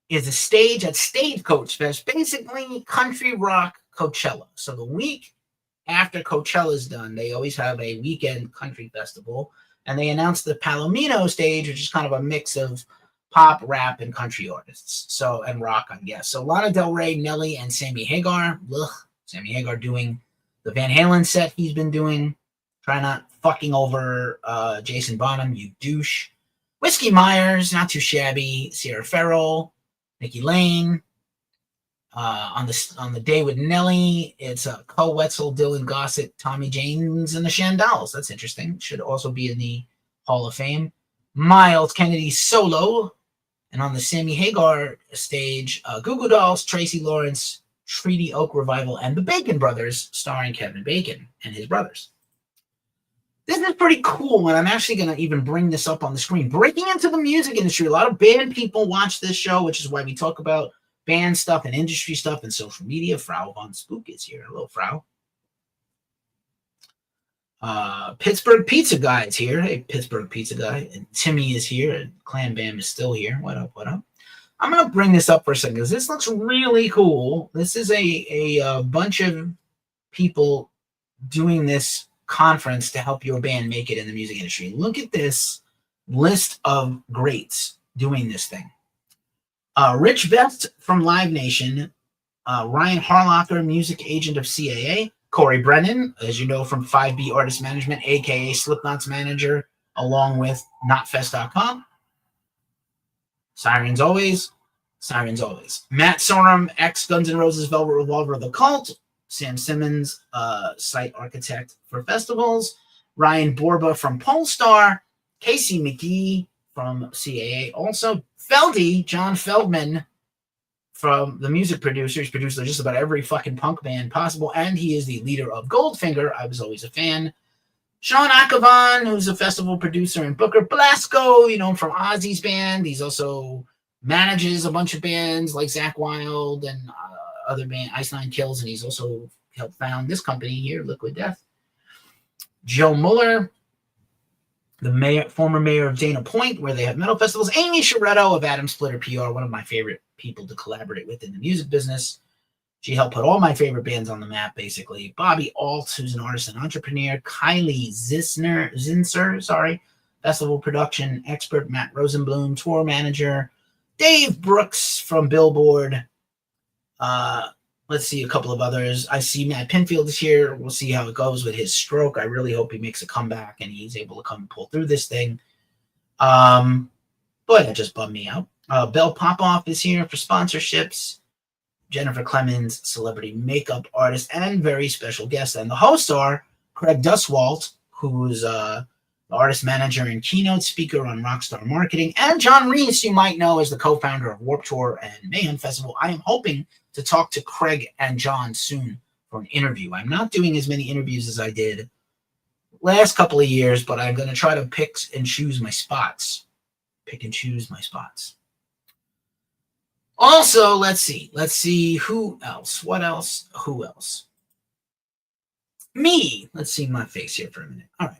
is a stage at Stagecoach Fest, basically country rock Coachella. So the week after Coachella is done, they always have a weekend country festival, and they announced the Palamino Stage, which is kind of a mix of pop, rap, and country artists. So, and rock, I guess. So Lana Del Rey, Nelly, and Sammy Hagar. Sammy Hagar doing the Van Halen set he's been doing. Try not fucking over Jason Bonham, you douche. Whiskey Myers, not too shabby. Sierra Farrell, Nikki Lane, On the day with Nelly, it's Cole Wetzel, Dylan Gossett, Tommy James, and the Shandals. That's interesting. Should also be in the Hall of Fame. Miles Kennedy solo. And on the Sammy Hagar stage, Goo Goo Dolls, Tracy Lawrence, Treaty Oak Revival, and the Bacon Brothers, starring Kevin Bacon and his brothers. This is pretty cool, and I'm actually going to even bring this up on the screen. Breaking into the music industry. A lot of band people watch this show, which is why we talk about band stuff and industry stuff and social media. Frau von Spook is here. Hello, Frau. Pittsburgh Pizza Guy is here. Hey, Pittsburgh Pizza Guy. And Timmy is here. And Clan Bam is still here. What up, what up? I'm going to bring this up for a second because this looks really cool. This is a bunch of people doing this conference to help your band make it in the music industry. Look at this list of greats doing this thing. Rich Vest from Live Nation, Ryan Harlocker, music agent of CAA, Corey Brennan, as you know from 5B Artist Management, aka Slipknot's manager, along with NotFest.com. Sirens Always, Sirens Always. Matt Sorum, ex Guns N' Roses Velvet Revolver, The Cult. Sam Simmons, site architect for festivals. Ryan Borba from Polestar. Casey McGee from CAA. Also, Feldy, John Feldman from the music producer. He's produced just about every fucking punk band possible, and he is the leader of Goldfinger. I was always a fan. Sean Akavon, who's a festival producer, and Booker Blasco, you know him from Ozzy's band. He's also manages a bunch of bands like Zakk Wylde and other band, Ice Nine Kills, and he's also helped found this company here, Liquid Death. Joe Mueller, the former mayor of Dana Point, where they have metal festivals. Amy Sharetto of Adam Splitter PR, one of my favorite people to collaborate with in the music business. She helped put all my favorite bands on the map, basically. Bobby Alt, who's an artist and entrepreneur. Kylie Zinser, festival production expert. Matt Rosenblum, tour manager. Dave Brooks from Billboard. Let's see a couple of others. I see Matt Pinfield is here. We'll see how it goes with his stroke. I really hope he makes a comeback and he's able to come and pull through this thing. Boy, that just bummed me out. Belle Popoff is here for sponsorships. Jennifer Clemens, celebrity makeup artist and very special guest. And the hosts are Craig Duswalt, who's the artist manager and keynote speaker on Rockstar Marketing, and John Reese, you might know as the co-founder of Warped Tour and Mayhem Festival. I am hoping to talk to Craig and John soon for an interview. I'm not doing as many interviews as I did last couple of years, but I'm going to try to pick and choose my spots. Also, let's see who else. What else? Who else? Me. Let's see my face here for a minute. All right.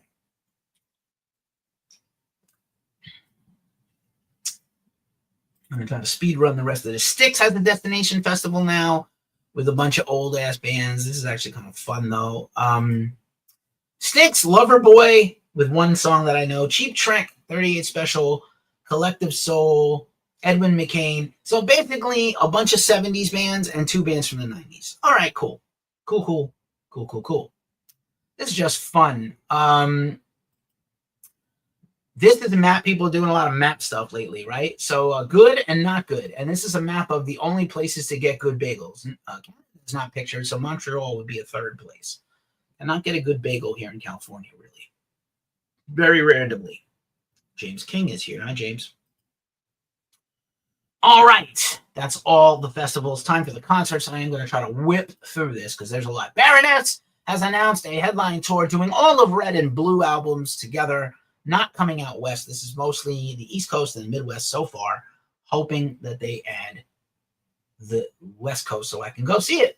I'm going to try to speed run the rest of this. Styx has the Destination Festival now with a bunch of old ass bands. This is actually kind of fun though. Styx, Loverboy with one song that I know. Cheap Trick, 38 Special, Collective Soul, Edwin McCain. So basically a bunch of 70s bands and two bands from the 90s. All right, cool. Cool. This is just fun. This is a map. People are doing a lot of map stuff lately, right? So good and not good. And this is a map of the only places to get good bagels. It's not pictured, so Montreal would be a third place. And not get a good bagel here in California, really. Very randomly. James King is here. Hi, James. All right. That's all the festivals. Time for the concerts. I am going to try to whip through this because there's a lot. Baroness has announced a headline tour doing all of Red and Blue albums together. Not coming out west. This is mostly the East Coast and the Midwest so far, hoping that they add the West Coast so I can go see it.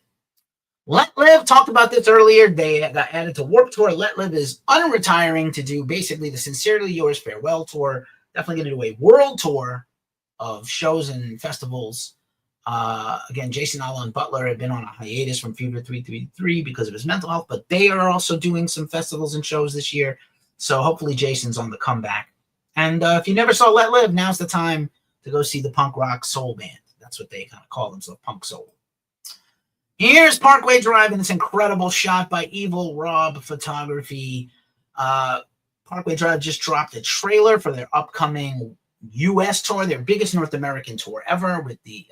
Let Live, talked about this earlier. They got added to Warped Tour. Let Live is unretiring to do basically the Sincerely Yours farewell tour. Definitely going to do a world tour of shows and festivals. Again, Jason Allen Butler had been on a hiatus from Fever 333 because of his mental health, but they are also doing some festivals and shows this year. So hopefully Jason's on the comeback. And if you never saw Let Live, now's the time to go see the punk rock soul band. That's what they kind of call themselves, punk soul. Here's Parkway Drive and this incredible shot by Evil Rob Photography. Parkway Drive just dropped a trailer for their upcoming U.S. tour, their biggest North American tour ever, with the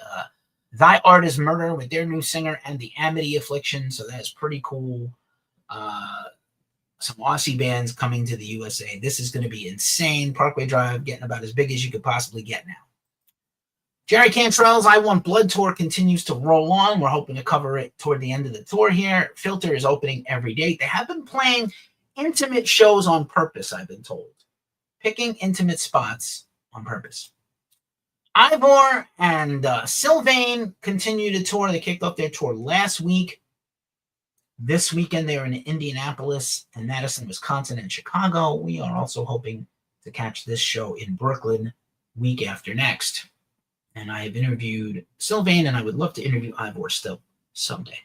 Thy Art is Murder with their new singer and the Amity Affliction, so that's pretty cool. Some Aussie bands coming to the USA. This is going to be insane. Parkway Drive getting about as big as you could possibly get now. Jerry Cantrell's I Want Blood tour continues to roll on. We're hoping to cover it toward the end of the tour here. Filter is opening every date. They have been playing intimate shows on purpose, I've been told. Picking intimate spots on purpose. Eivor and Sylvaine continue to tour. They kicked off their tour last week. This weekend, they're in Indianapolis and Madison, Wisconsin, and Chicago. We are also hoping to catch this show in Brooklyn week after next. And I have interviewed Sylvaine, and I would love to interview Eivor still someday.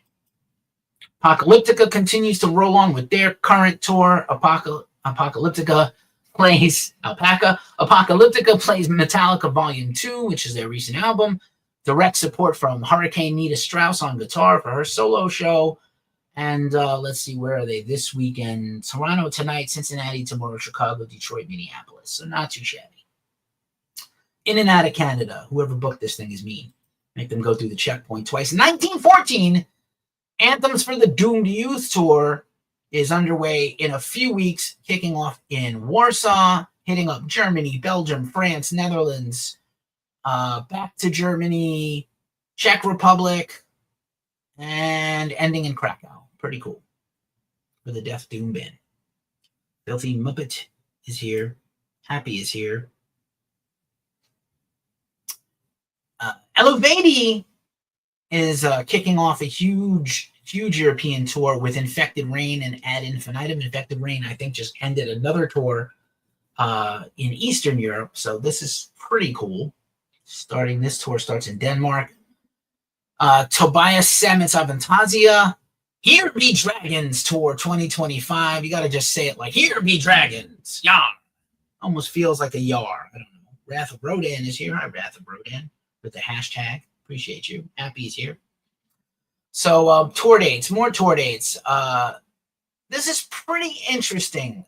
Apocalyptica continues to roll on with their current tour. Apocalyptica plays Alpaca. Apocalyptica plays Metallica Volume 2, which is their recent album. Direct support from Hurricane Nita Strauss on guitar for her solo show. And let's see, where are they this weekend? Toronto tonight, Cincinnati tomorrow, Chicago, Detroit, Minneapolis. So not too shabby. In and out of Canada. Whoever booked this thing is mean. Make them go through the checkpoint twice. 1914, Anthems for the Doomed Youth Tour is underway in a few weeks, kicking off in Warsaw, hitting up Germany, Belgium, France, Netherlands, back to Germany, Czech Republic, and ending in Krakow. Pretty cool. For the Death Doom band. Filthy Muppet is here. Happy is here. Eluveite is kicking off a huge European tour with Infected Rain and Ad Infinitum. Infected Rain, I think, just ended another tour in Eastern Europe, so this is pretty cool. This tour starts in Denmark. Tobias Sammet's Avantasia. Here Be Dragons Tour 2025. You got to just say it like, Here Be Dragons. Yar. Almost feels like a yar. I don't know. Wrath of Rodan is here. Hi, Wrath of Rodan. With the hashtag. Appreciate you. Happy is here. So tour dates, more tour dates. This is pretty interesting.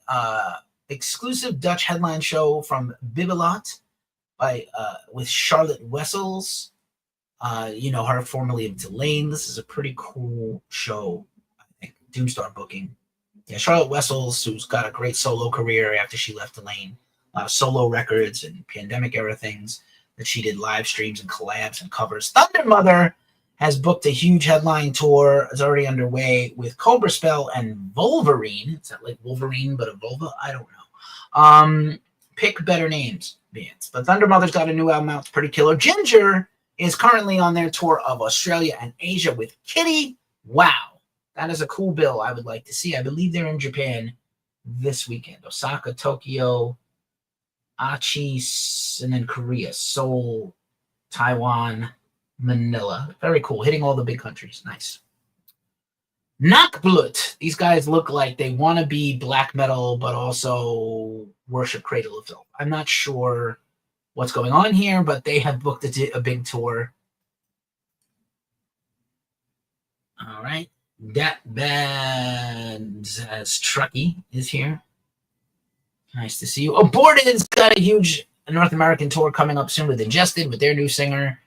Exclusive Dutch headline show from Bibelot with Charlotte Wessels. Her formerly of Delane. This is a pretty cool show, I think. Doomstar booking. Yeah, Charlotte Wessels, who's got a great solo career after she left Delane. A lot of solo records and pandemic era things that she did live streams and collabs and covers. Thunder Mother has booked a huge headline tour. It's already underway with Cobra Spell and Wolverine. Is that like Wolverine but a vulva? I don't know. Pick better names, bands. But Thunder Mother's got a new album out. It's pretty killer. Jinjer is currently on their tour of Australia and Asia with Kittie. Wow. That is a cool bill I would like to see. I believe they're in Japan this weekend. Osaka, Tokyo, Aichi, and then Korea, Seoul, Taiwan, Manila. Very cool. Hitting all the big countries. Nice. Nachtblut. These guys look like they want to be black metal, but also worship Cradle of Filth. I'm not sure what's going on here, but they have booked a big tour. All right. That Bad as Truckee is here. Nice to see you. Aborted's got a huge North American tour coming up soon with Ingested, with their new singer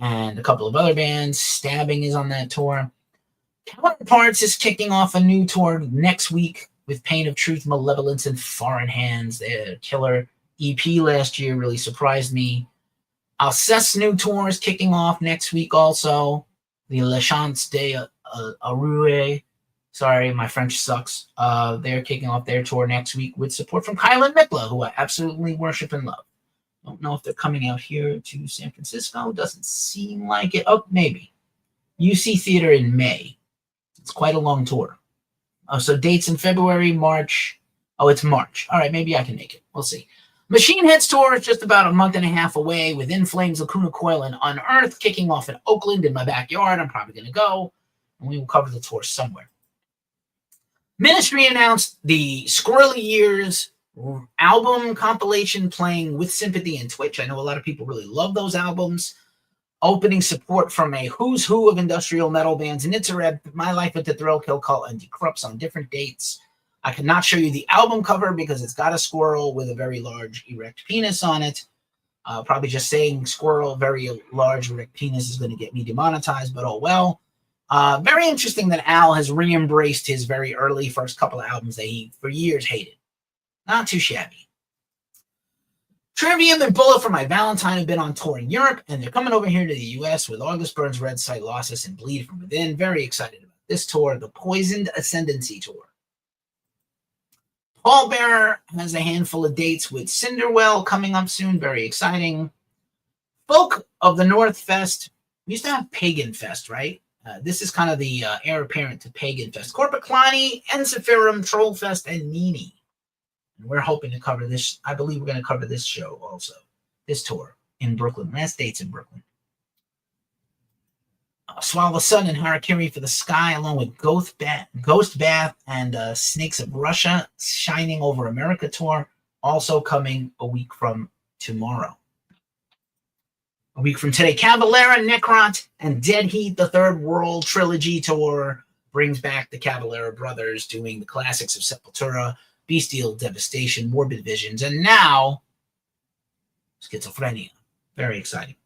and a couple of other bands. Stabbing is on that tour. Counterparts is kicking off a new tour next week with Pain of Truth, Malevolence, and Foreign Hands. Their killer EP last year really surprised me. Alcest's new tour is kicking off next week also. The La Chance de Arue. Sorry, my French sucks. They're kicking off their tour next week with support from Kaelen Mikla, who I absolutely worship and love. Don't know if they're coming out here to San Francisco. Doesn't seem like it. Oh, maybe. UC Theater in May. It's quite a long tour. So dates in February, March. Oh, it's March. All right, maybe I can make it. We'll see. Machine Head's tour is just about a month and a half away with In Flames, Lacuna Coil, and Unearthed kicking off in Oakland in my backyard. I'm probably going to go, and we will cover the tour somewhere. Ministry announced the Squirrely Years album compilation playing With Sympathy and Twitch. I know a lot of people really love those albums. Opening support from a who's who of industrial metal bands, Nitzareb, My Life at the Thrill Kill Cult, and Decrupts on different dates. I cannot show you the album cover because it's got a squirrel with a very large erect penis on it. Probably just saying squirrel, very large erect penis is going to get me demonetized, but oh well. Very interesting that Al has re-embraced his very early first couple of albums that he, for years, hated. Not too shabby. Trivium and Bullet for My Valentine have been on tour in Europe, and they're coming over here to the U.S. with August Burns, Red Sight, Losses, and Bleed From Within. Very excited about this tour, the Poisoned Ascendancy Tour. Pallbearer has a handful of dates with Cinderwell coming up soon. Very exciting. Folk of the North Fest. We used to have Pagan Fest, right? This is kind of the heir apparent to Pagan Fest. Corporate Klani, Ensiferum, Troll Fest, and Nini. And we're hoping to cover this. I believe we're going to cover this show also. This tour in Brooklyn. Last dates in Brooklyn. Swallow the Sun and Harakiri for the Sky, along with Ghost Bath and Snakes of Russia, Shining Over America tour, also coming a week from tomorrow. A week from today, Cavalera, Necrot, and Dead Heat, the Third World Trilogy tour, brings back the Cavalera brothers doing the classics of Sepultura, Bestial Devastation, Morbid Visions, and now Schizophrenia. Very exciting.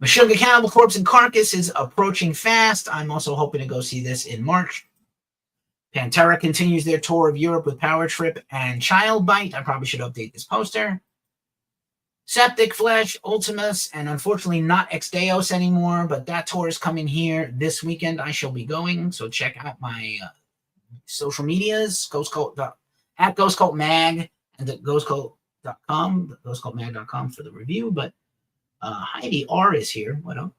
Meshuggah, Cannibal Corpse, and Carcass is approaching fast. I'm also hoping to go see this in March. Pantera continues their tour of Europe with Power Trip and Childbite. I probably should update this poster. Septic Flesh, Ultimus, and unfortunately not Ex Deos anymore, but that tour is coming here this weekend. I shall be going, so check out my social medias, at Ghost Cult Mag and at ghostcult.com, ghostcultmag.com for the review, but Heidi R is here. What up?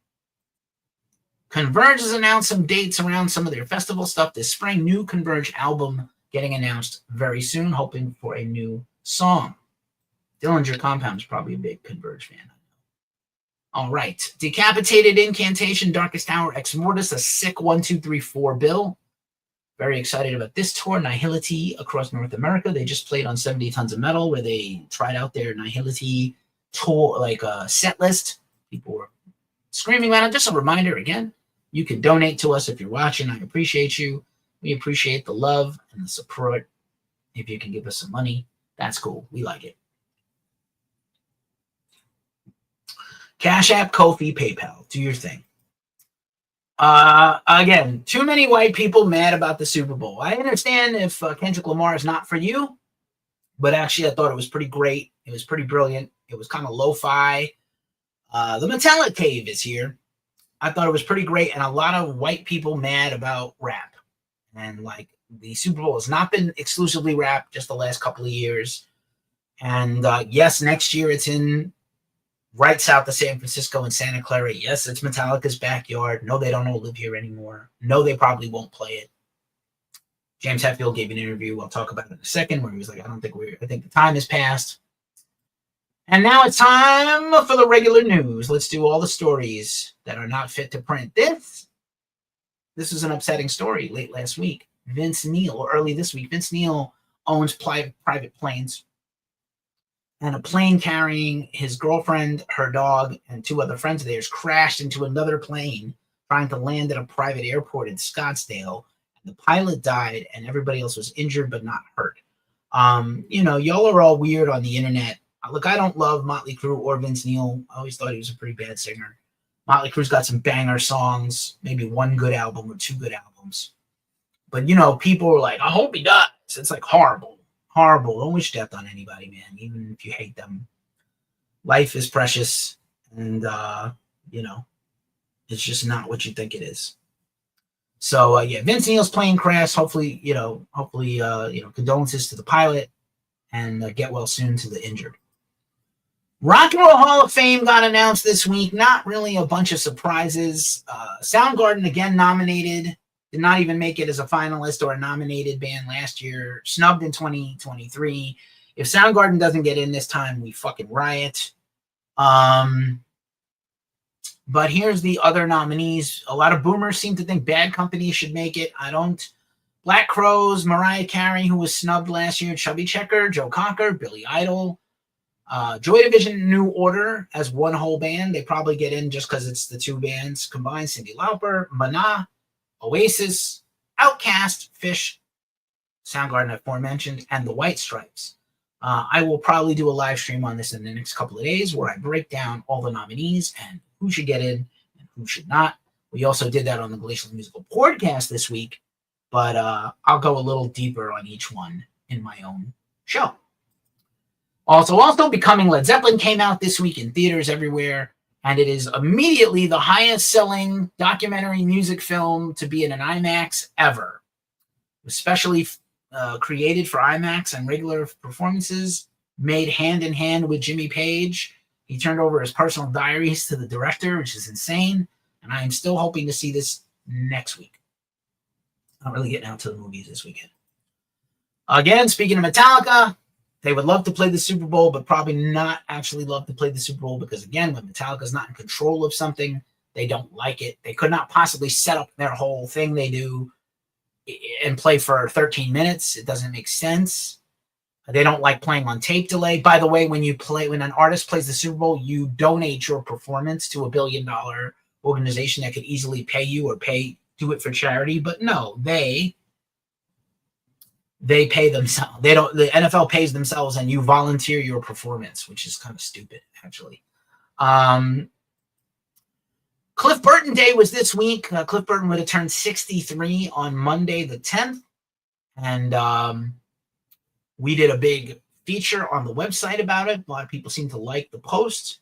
Converge has announced some dates around some of their festival stuff this spring. New Converge album getting announced very soon, hoping for a new song. Dillinger Compound is probably a big Converge fan. All right. Decapitated Incantation, Darkest Hour, Ex Mortis, a sick 1, 2, 3, 4 bill. Very excited about this tour. Nihility across North America. They just played on 70 Tons of Metal, where they tried out their Nihility tour, like a set list. People were screaming about it. Just a reminder again, you can donate to us if you're watching. I appreciate you. We appreciate the love and the support. If you can give us some money, that's cool. We like it. Cash App, Ko-fi, PayPal. Do your thing. Again, too many white people mad about the Super Bowl. I understand if Kendrick Lamar is not for you, but actually I thought it was pretty great. It was pretty brilliant. It was kind of lo-fi. The Metallic Cave is here. I thought it was pretty great, and a lot of white people mad about rap. And like the Super Bowl has not been exclusively rap just the last couple of years. And yes, next year it's in right south of San Francisco in Santa Clara. Yes, it's Metallica's backyard. No, they don't all live here anymore. No, they probably won't play it. James Hetfield gave an interview, I'll talk about it in a second, where he was like, I think the time has passed. And now it's time for the regular news. Let's do all the stories that are not fit to print. This is an upsetting story late last week. Vince Neil, or early this week, Vince Neil owns private planes. And a plane carrying his girlfriend, her dog, and 2 other friends of theirs crashed into another plane trying to land at a private airport in Scottsdale. The pilot died, and everybody else was injured but not hurt. Y'all are all weird on the internet. Look, I don't love Motley Crue or Vince Neil. I always thought he was a pretty bad singer. Motley Crue's got some banger songs, maybe 1 good album or 2 good albums. But, people are like, I hope he dies. It's like horrible. Horrible. Don't wish death on anybody, man, even if you hate them. Life is precious, and, it's just not what you think it is. So, Vince Neil's plane crash. Hopefully, condolences to the pilot, and get well soon to the injured. Rock and Roll Hall of Fame got announced this week. Not really a bunch of surprises. Soundgarden, again, nominated. Did not even make it as a finalist or a nominated band last year. Snubbed in 2023. If Soundgarden doesn't get in this time, we fucking riot. But here's the other nominees. A lot of boomers seem to think Bad Company should make it. I don't. Black Crowes, Mariah Carey, who was snubbed last year, Chubby Checker, Joe Cocker, Billy Idol. Joy Division, New Order as one whole band. They probably get in just because it's the 2 bands combined. Cyndi Lauper, Mana, Oasis, Outkast, Fish, Soundgarden aforementioned, and the White Stripes. I will probably do a live stream on this in the next couple of days where I break down all the nominees and who should get in and who should not. We also did that on the Glacially Musical Pouredcast this week, but I'll go a little deeper on each one in my own show. Also, Becoming Led Zeppelin came out this week in theaters everywhere, and it is immediately the highest-selling documentary music film to be in an IMAX ever. Especially created for IMAX and regular performances, made hand-in-hand with Jimmy Page. He turned over his personal diaries to the director, which is insane, and I am still hoping to see this next week. Not really getting out to the movies this weekend. Again, speaking of Metallica, they would love to play the Super Bowl, but probably not actually love to play the Super Bowl because, again, when Metallica's not in control of something, they don't like it. They could not possibly set up their whole thing they do and play for 13 minutes. It doesn't make sense. They don't like playing on tape delay. By the way, when an artist plays the Super Bowl, you donate your performance to $1 billion organization that could easily pay you or do it for charity. But no, they pay themselves. The NFL pays themselves and you volunteer your performance, which is kind of stupid, actually. Cliff Burton Day was this week. Cliff Burton would have turned 63 on Monday the 10th. And we did a big feature on the website about it. A lot of people seem to like the post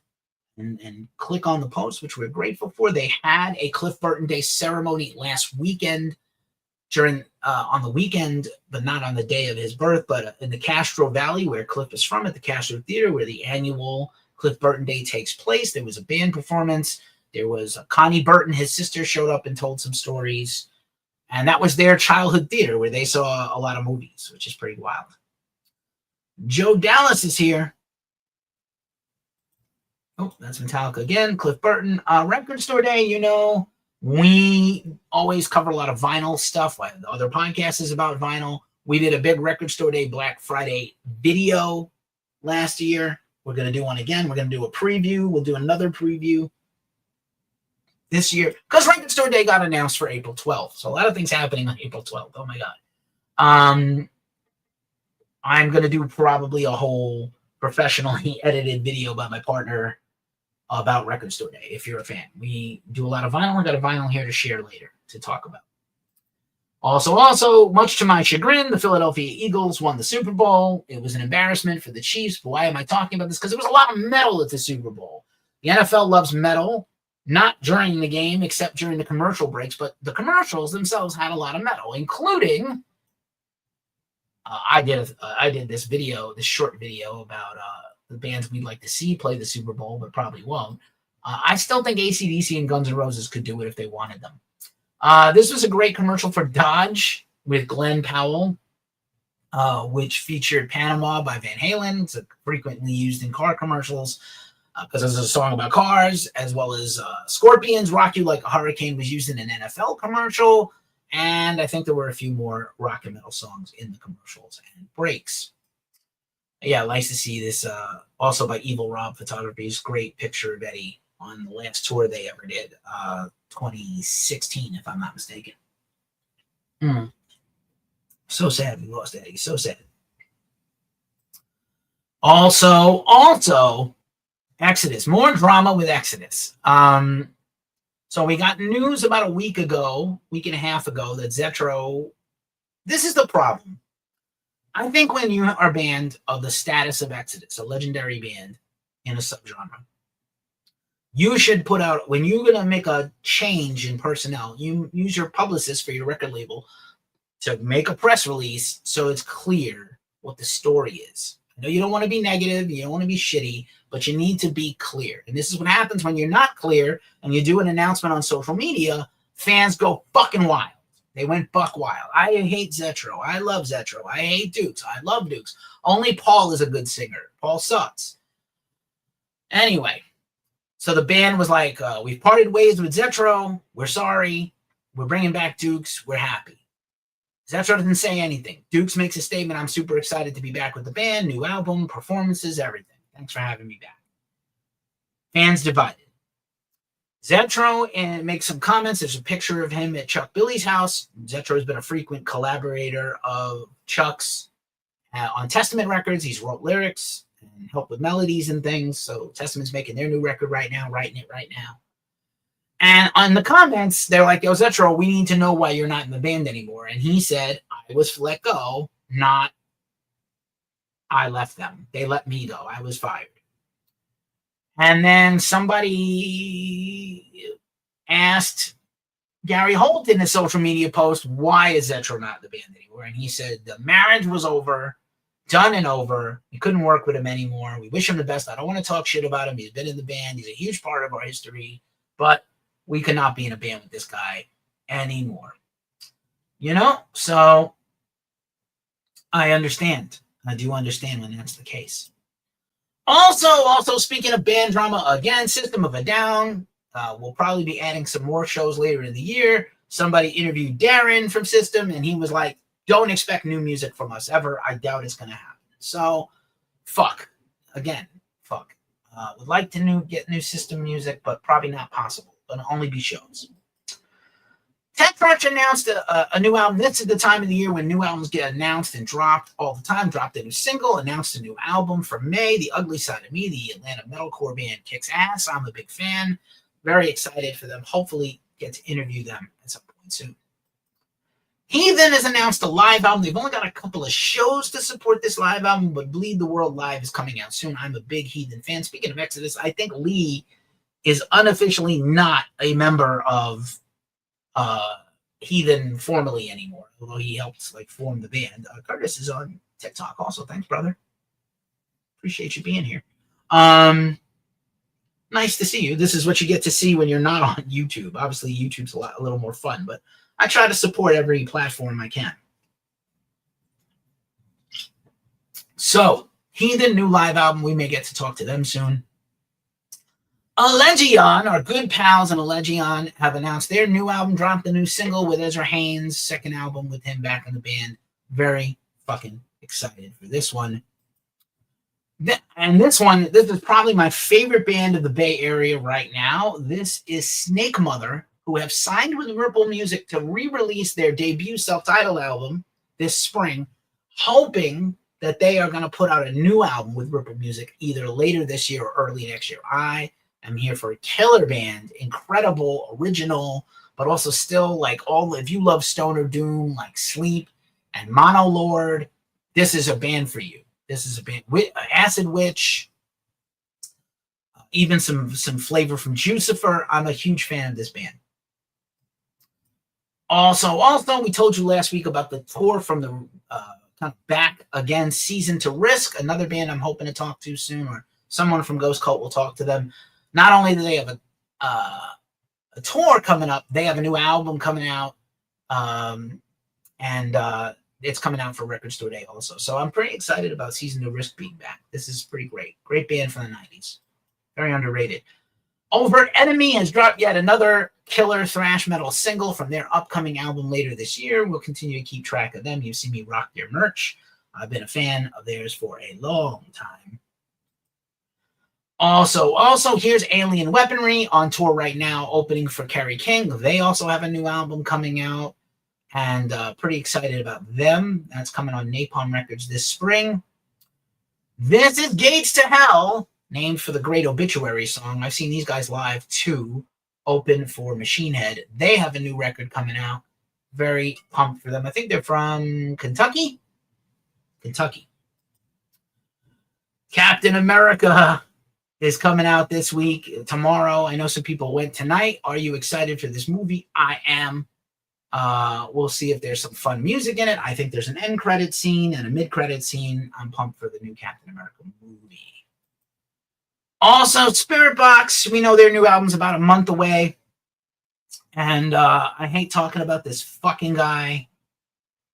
and click on the post, which we're grateful for. They had a Cliff Burton Day ceremony last weekend on the weekend, but not on the day of his birth, but in the Castro Valley, where Cliff is from, at the Castro Theater, where the annual Cliff Burton Day takes place. There was a band performance. There was Connie Burton, his sister, showed up and told some stories. And that was their childhood theater where they saw a lot of movies, which is pretty wild. Joe Dallas is here. Oh, that's Metallica again. Cliff Burton. Record Store Day, we always cover a lot of vinyl stuff. The other podcast is about vinyl. We did a big Record Store Day Black Friday video last year. We're going to do one again. We're going to do a preview. We'll do another preview this year, because Record Store Day got announced for April 12th. So a lot of things happening on April 12th. Oh my God. I'm going to do probably a whole professionally edited video by my partner about Record Store Day, if you're a fan. We do a lot of vinyl. I got a vinyl here to share later to talk about. Also, much to my chagrin, the Philadelphia Eagles won the Super Bowl. It was an embarrassment for the Chiefs. But why am I talking about this? Because there was a lot of metal at the Super Bowl. The NFL loves metal. Not during the game, except during the commercial breaks, but the commercials themselves had a lot of metal, including I did this short video about the bands we'd like to see play the Super Bowl, but probably won't. I still think AC/DC and Guns N' Roses could do it if they wanted them. This was a great commercial for Dodge with Glenn Powell, which featured Panama by Van Halen. It's frequently used in car commercials. Because there's a song about cars, as well as Scorpions, Rock You Like a Hurricane was used in an NFL commercial, and I think there were a few more rock and metal songs in the commercials and breaks. Yeah, nice to see this, also by Evil Rob Photography's great picture of Eddie on the last tour they ever did, 2016, if I'm not mistaken. So sad we lost Eddie, so sad. Also, Exodus, more drama with Exodus. So we got news about a week and a half ago, that Zetro, this is the problem. I think when you are a band of the status of Exodus, a legendary band in a subgenre, you should put out, when you're going to make a change in personnel, you use your publicist for your record label to make a press release so it's clear what the story is. I know you don't want to be negative, you don't want to be shitty, but you need to be clear. And this is what happens when you're not clear and you do an announcement on social media, fans go fucking wild. They went buck wild. I hate Zetro. I love Zetro. I hate Dukes. I love Dukes. Only Paul is a good singer. Paul sucks. Anyway, so the band was like, we've parted ways with Zetro. We're sorry. We're bringing back Dukes. We're happy. Zetro doesn't say anything. Dukes makes a statement. I'm super excited to be back with the band. New album, performances, everything. Thanks for having me back. Fans divided. Zetro makes some comments. There's a picture of him at Chuck Billy's house. Zetro has been a frequent collaborator of Chuck's On Testament Records, he's wrote lyrics and helped with melodies and things. So Testament's making their new record right now, writing it right now. And on the comments, they're like, yo, Zetro, we need to know why you're not in the band anymore. And he said, I was let go, not I left them. They let me go. I was fired. And then somebody asked Gary Holt in a social media post, why is Zetro not in the band anymore? And he said, the marriage was over, done and over. We couldn't work with him anymore. We wish him the best. I don't want to talk shit about him. He's been in the band. He's a huge part of our history. But we could not be in a band with this guy anymore. You know? So I understand. I do understand when that's the case. Also speaking of band drama, again, System of a Down. We'll probably be adding some more shows later in the year. Somebody interviewed Darren from System, and he was like, don't expect new music from us ever. I doubt it's going to happen. So, fuck. Again, fuck. Would like to get new System music, but probably not possible. It'll only be shows. Tech Crunch announced a new album. This is the time of the year when new albums get announced and dropped all the time. Dropped a new single, announced a new album for May. The Ugly Side of Me, the Atlanta metalcore band, kicks ass. I'm a big fan. Very excited for them. Hopefully get to interview them at some point soon. Heathen has announced a live album. They've only got a couple of shows to support this live album, but Bleed the World Live is coming out soon. I'm a big Heathen fan. Speaking of Exodus, I think Lee is unofficially not a member of Heathen formally anymore, although he helped form the band. Curtis is on TikTok also. Thanks, brother. Appreciate you being here. Nice to see you. This is what you get to see when you're not on YouTube. Obviously, YouTube's a little more fun, but I try to support every platform I can. So, Heathen, new live album. We may get to talk to them soon. Allegion, our good pals in Allegion, have announced their new album, dropped a new single with Ezra Haynes, second album with him back in the band. Very fucking excited for this one. And this is probably my favorite band of the Bay Area right now. This is Snake Mother, who have signed with Ripple Music to re-release their debut self-titled album this spring, hoping that they are going to put out a new album with Ripple Music either later this year or early next year. I'm here for a killer band, incredible, original, but also still if you love stoner doom like Sleep and Mono Lord, this is a band for you. This is a band with Acid Witch, even some flavor from Jucifer. I'm a huge fan of this band. Also, we told you last week about the tour from the kind of back again season to Risk, another band I'm hoping to talk to soon, or someone from Ghost Cult will talk to them. Not only do they have a tour coming up, they have a new album coming out, and it's coming out for Record Store Day also. So I'm pretty excited about Season to Risk being back. This is pretty great. Great band from the 90s. Very underrated. Overt Enemy has dropped yet another killer thrash metal single from their upcoming album later this year. We'll continue to keep track of them. You've seen me rock their merch. I've been a fan of theirs for a long time. Also, here's Alien Weaponry on tour right now, opening for Kerry King. They also have a new album coming out, and pretty excited about them. That's coming on Napalm Records this spring. This is Gates to Hell, named for the great Obituary song. I've seen these guys live too, open for Machine Head. They have a new record coming out. Very pumped for them. I think they're from Kentucky. Captain America is coming out this week, tomorrow. I know some people went tonight. Are you excited for this movie? I am. We'll see if there's some fun music in it. I think there's an end credit scene and a mid credit scene. I'm pumped for the new Captain America movie. Also, Spirit Box. We know their new album's about a month away. And I hate talking about this fucking guy.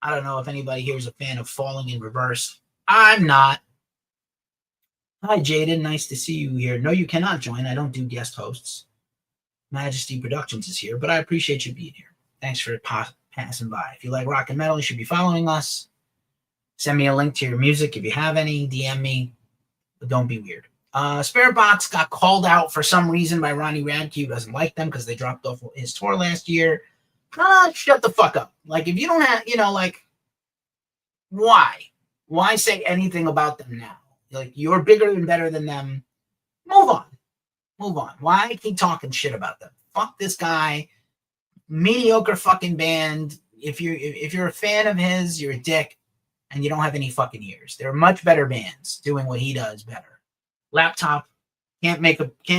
I don't know if anybody here is a fan of Falling in Reverse. I'm not. Hi, Jaden. Nice to see you here. No, you cannot join. I don't do guest hosts. Majesty Productions is here, but I appreciate you being here. Thanks for passing by. If you like rock and metal, you should be following us. Send me a link to your music if you have any. DM me, but don't be weird. Spirit Box got called out for some reason by Ronnie Radke, who doesn't like them because they dropped off his tour last year. Shut the fuck up. If you don't have, why? Why say anything about them now? Like, you're bigger and better than them. Move on. Move on. Why keep talking shit about them? Fuck this guy. Mediocre fucking band. If you're a fan of his, you're a dick, and you don't have any fucking ears. There are much better bands doing what he does better. Laptop. Can't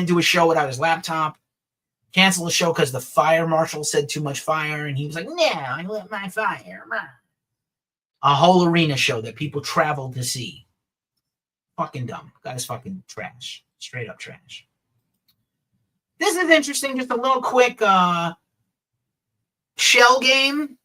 do a show without his laptop. Cancel the show because the fire marshal said too much fire, and he was like, "No, I lit my fire." A whole arena show that people traveled to see. Fucking dumb. Guy's fucking trash. Straight up trash. This is interesting. Just a little quick shell game.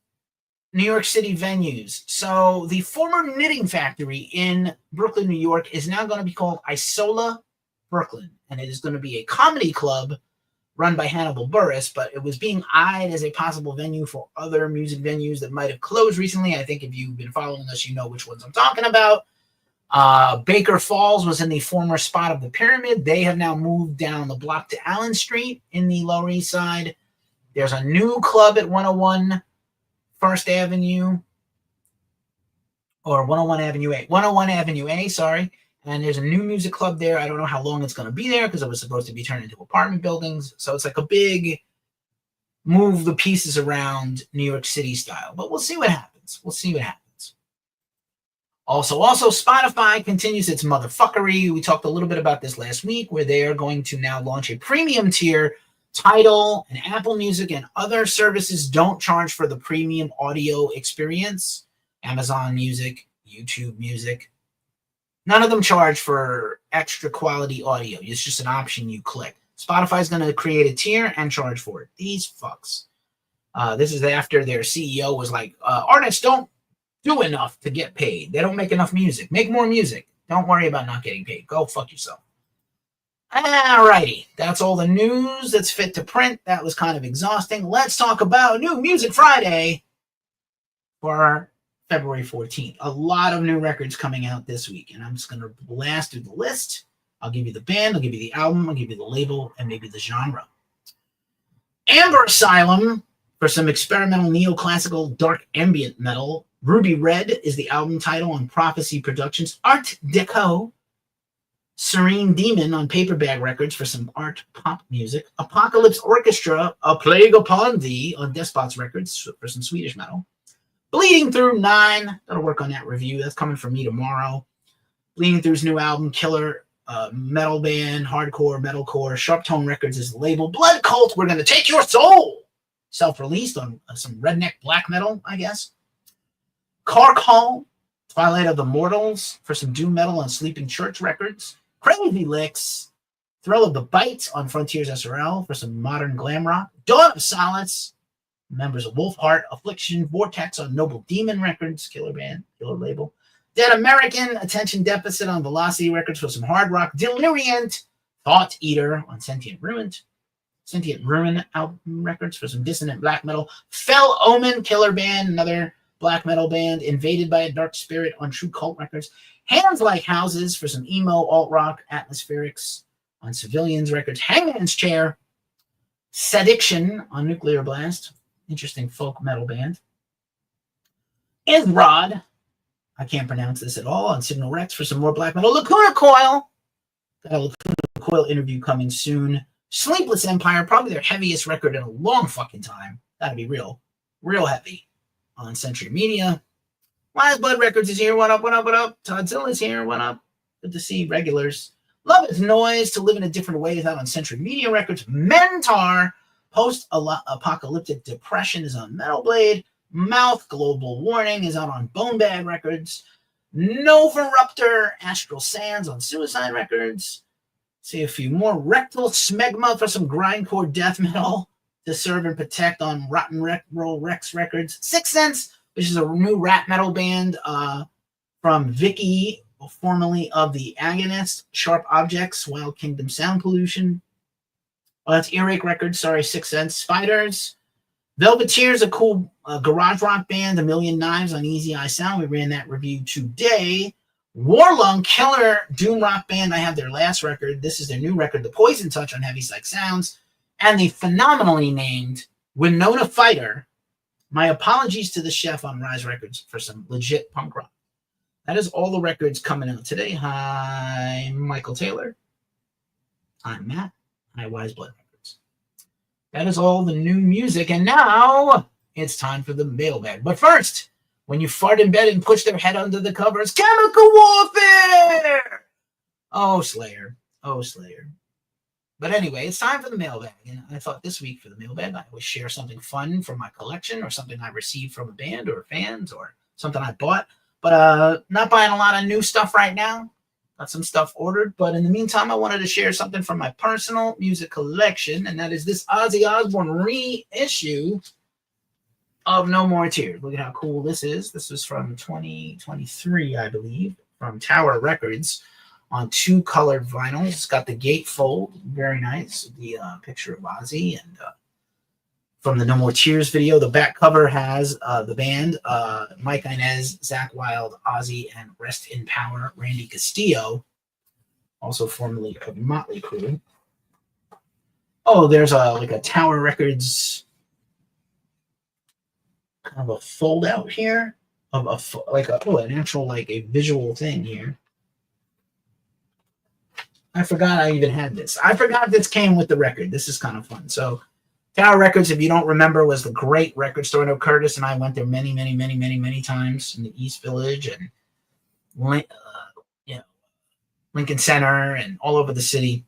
New York City venues. So the former Knitting Factory in Brooklyn, New York is now going to be called Isola Brooklyn. And it is going to be a comedy club run by Hannibal Buress, but it was being eyed as a possible venue for other music venues that might have closed recently. I think if you've been following us, you know which ones I'm talking about. Baker Falls was in the former spot of the Pyramid. They have now moved down the block to Allen Street in the Lower East Side. There's a new club at 101 First Avenue, or 101 Avenue A. 101 Avenue A, sorry. And there's a new music club there. I don't know how long it's going to be there because it was supposed to be turned into apartment buildings. So it's like a big move the pieces around New York City style. But we'll see what happens. We'll see what happens. Also, Spotify continues its motherfuckery. We talked a little bit about this last week, where they are going to now launch a premium tier. Tidal and Apple Music and other services don't charge for the premium audio experience. Amazon Music, YouTube Music. None of them charge for extra quality audio. It's just an option you click. Spotify's going to create a tier and charge for it. These fucks. This is after their CEO was like, artists don't do enough to get paid. They don't make enough music. Make more music. Don't worry about not getting paid. Go fuck yourself. Alrighty. That's all the news that's fit to print. That was kind of exhausting. Let's talk about New Music Friday for February 14th. A lot of new records coming out this week, and I'm just going to blast through the list. I'll give you the band, I'll give you the album, I'll give you the label, and maybe the genre. Amber Asylum for some experimental neoclassical dark ambient metal. Ruby Red is the album title on Prophecy Productions. Art Deco. Serene Demon on Paperbag Records for some art pop music. Apocalypse Orchestra, A Plague Upon Thee on Despots Records for some Swedish metal. Bleeding Through 9, gotta work on that review. That's coming from me tomorrow. Bleeding Through's new album, Killer, metal band, hardcore, metalcore. Sharp Tone Records is the label. Blood Cult, We're Gonna Take Your Soul, self-released on some redneck black metal, I guess. Cark Hall, Twilight of the Mortals for some doom metal on Sleeping Church Records. Crazy Licks, Thrill of the Bite on Frontiers SRL for some modern glam rock. Dawn of Solace, members of Wolfheart, Affliction, Vortex on Noble Demon Records, killer band, killer label. Dead American, Attention Deficit on Velocity Records for some hard rock. Deliriant, Thought Eater on Sentient Ruin album records for some dissonant black metal. Fell Omen, killer band, another black metal band. Invaded by a Dark Spirit on True Cult Records. Hands Like Houses for some emo, alt-rock, atmospherics on Civilians Records. Hangman's Chair, Sediction on Nuclear Blast, interesting folk metal band. Isrod, I can't pronounce this at all, on Signal Rex for some more black metal. Lacuna Coil, got a Lacuna Coil interview coming soon. Sleepless Empire, probably their heaviest record in a long fucking time. Gotta be real heavy on Century Media. Wise Blood Records is here. What up, what up, what up? Toddzilla's here. What up? Good to see regulars. Love Is Noise, To Live in a Different Way is out on Century Media Records. Mentar, Post-Apocalyptic Depression is on Metal Blade. Mouth, Global Warning is out on Bone Bag Records. Novaruptor, Astral Sands on Suicide Records. See a few more. Rectal Smegma for some grindcore death metal. To Serve and Protect on Rotten Roll Rex Records. Sixth Sense, which is a new rap metal band from Vicky, formerly of The Agonist, Sharp Objects, Wild Kingdom Sound Pollution. That's Earache Records, sorry, Sixth Sense. Spiders. Velveteer's a cool garage rock band, A Million Knives on Easy Eye Sound. We ran that review today. Warlung, killer doom rock band. I have their last record. This is their new record, The Poison Touch on Heavy Psych Sounds. And the phenomenally named Winona Fighter. My apologies to the chef on Rise Records for some legit punk rock. that is all the records coming out today. Hi, Michael Taylor. I'm Matt. Hi, Wise Blood Records. That is all the new music, and now it's time for the mailbag. But first, when you fart in bed and push their head under the covers, chemical warfare! Oh, Slayer. Oh, Slayer. But anyway, it's time for the mailbag. And I thought this week for the mailbag, I would share something fun from my collection or something I received from a band or fans or something I bought. But not buying a lot of new stuff right now. Got some stuff ordered. But in the meantime, I wanted to share something from my personal music collection. And that is this Ozzy Osbourne reissue of No More Tears. Look at how cool this is. This was from 2023, I believe, from Tower Records on 2 colored vinyls. It's got the gatefold, very nice. The picture of Ozzy, and from the No More Tears video, the back cover has the band, Mike Inez, Zach Wilde, Ozzy, and Rest in Power, Randy Castillo, also formerly of Motley Crue. Oh, there's like a Tower Records kind of a fold out here of an actual like a visual thing here. I forgot I even had this. I forgot this came with the record. This is kind of fun. So Tower Records, if you don't remember, was the great record store. I know Curtis and I went there many times in the East Village and Lincoln Center and all over the city.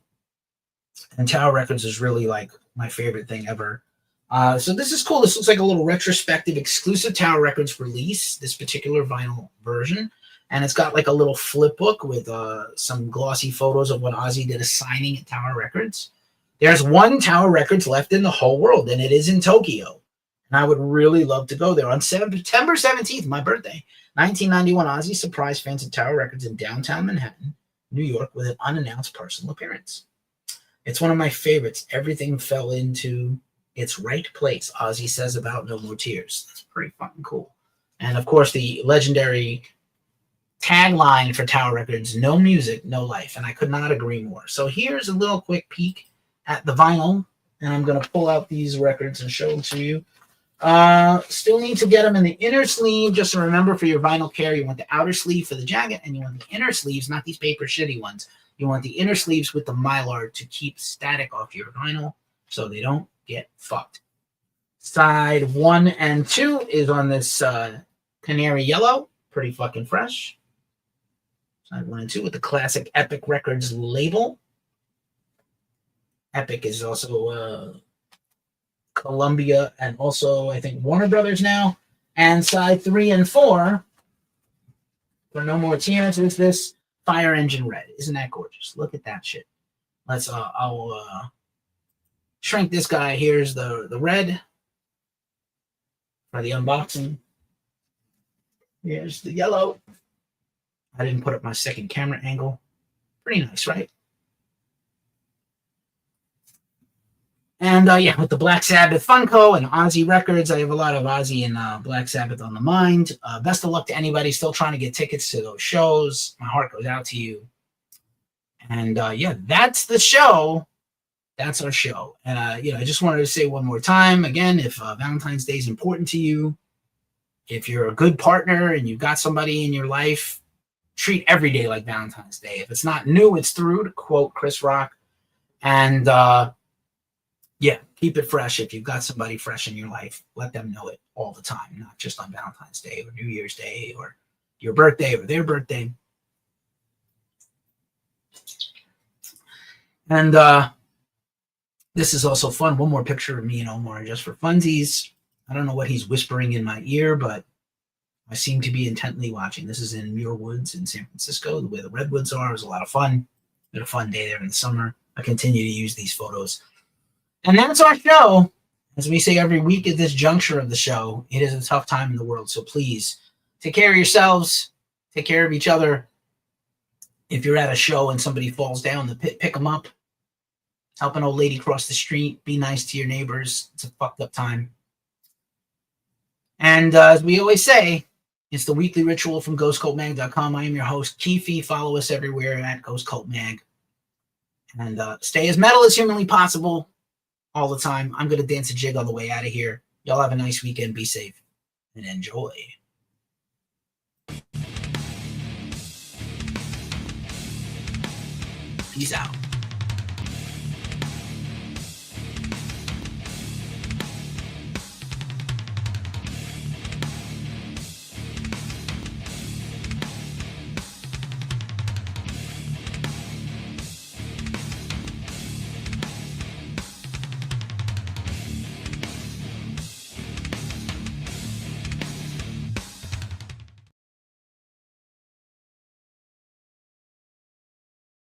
And Tower Records is really like my favorite thing ever. So this is cool. This looks like a little retrospective exclusive Tower Records release, this particular vinyl version. And it's got like a little flip book with some glossy photos of when Ozzy did a signing at Tower Records. There's one Tower Records left in the whole world, and it is in Tokyo. And I would really love to go there. On September 17th, my birthday, 1991, Ozzy surprised fans at Tower Records in downtown Manhattan, New York, with an unannounced personal appearance. It's one of my favorites. Everything fell into its right place, Ozzy says about No More Tears. That's pretty fucking cool. And, of course, the legendary tagline for Tower Records, no music, no life. And I could not agree more. So here's a little quick peek at the vinyl. And I'm going to pull out these records and show them to you. Still need to get them in the inner sleeve. Just to remember, for your vinyl care, you want the outer sleeve for the jacket, and you want the inner sleeves, not these paper shitty ones. You want the inner sleeves with the mylar to keep static off your vinyl so they don't get fucked. Side 1 and 2 is on this canary yellow. Pretty fucking fresh. Side 1 and 2 with the classic Epic Records label. Epic is also Columbia and also, I think, Warner Brothers now. And side 3 and 4 for No More Tears is this Fire Engine Red. Isn't that gorgeous? Look at that shit. Let's, I'll shrink this guy. Here's the red for the unboxing. Here's the yellow. I didn't put up my second camera angle. Pretty nice, right? And yeah, with the Black Sabbath Funko and Ozzy records, I have a lot of Ozzy and Black Sabbath on the mind. Best of luck to anybody still trying to get tickets to those shows. My heart goes out to you. And yeah, that's the show. That's our show. And I just wanted to say one more time, again, if Valentine's Day is important to you, if you're a good partner and you've got somebody in your life, treat every day like Valentine's Day. If it's not new, it's through, to quote Chris Rock. And yeah, keep it fresh. If you've got somebody fresh in your life, let them know it all the time, not just on Valentine's Day or New Year's Day or your birthday or their birthday. And this is also fun. One more picture of me and Omar just for funsies. I don't know what he's whispering in my ear, but I seem to be intently watching. This is in Muir Woods in San Francisco, the way the redwoods are. It was a lot of fun. We had a fun day there in the summer. I continue to use these photos. And that's our show. As we say every week at this juncture of the show, it is a tough time in the world. So please take care of yourselves. Take care of each other. If you're at a show and somebody falls down the pit, pick them up. Help an old lady cross the street. Be nice to your neighbors. It's a fucked up time. And as we always say, it's the weekly ritual from GhostCultMag.com. I am your host, Keefy. Follow us everywhere at GhostCultMag. And stay as metal as humanly possible all the time. I'm going to dance a jig on the way out of here. Y'all have a nice weekend. Be safe and enjoy. Peace out.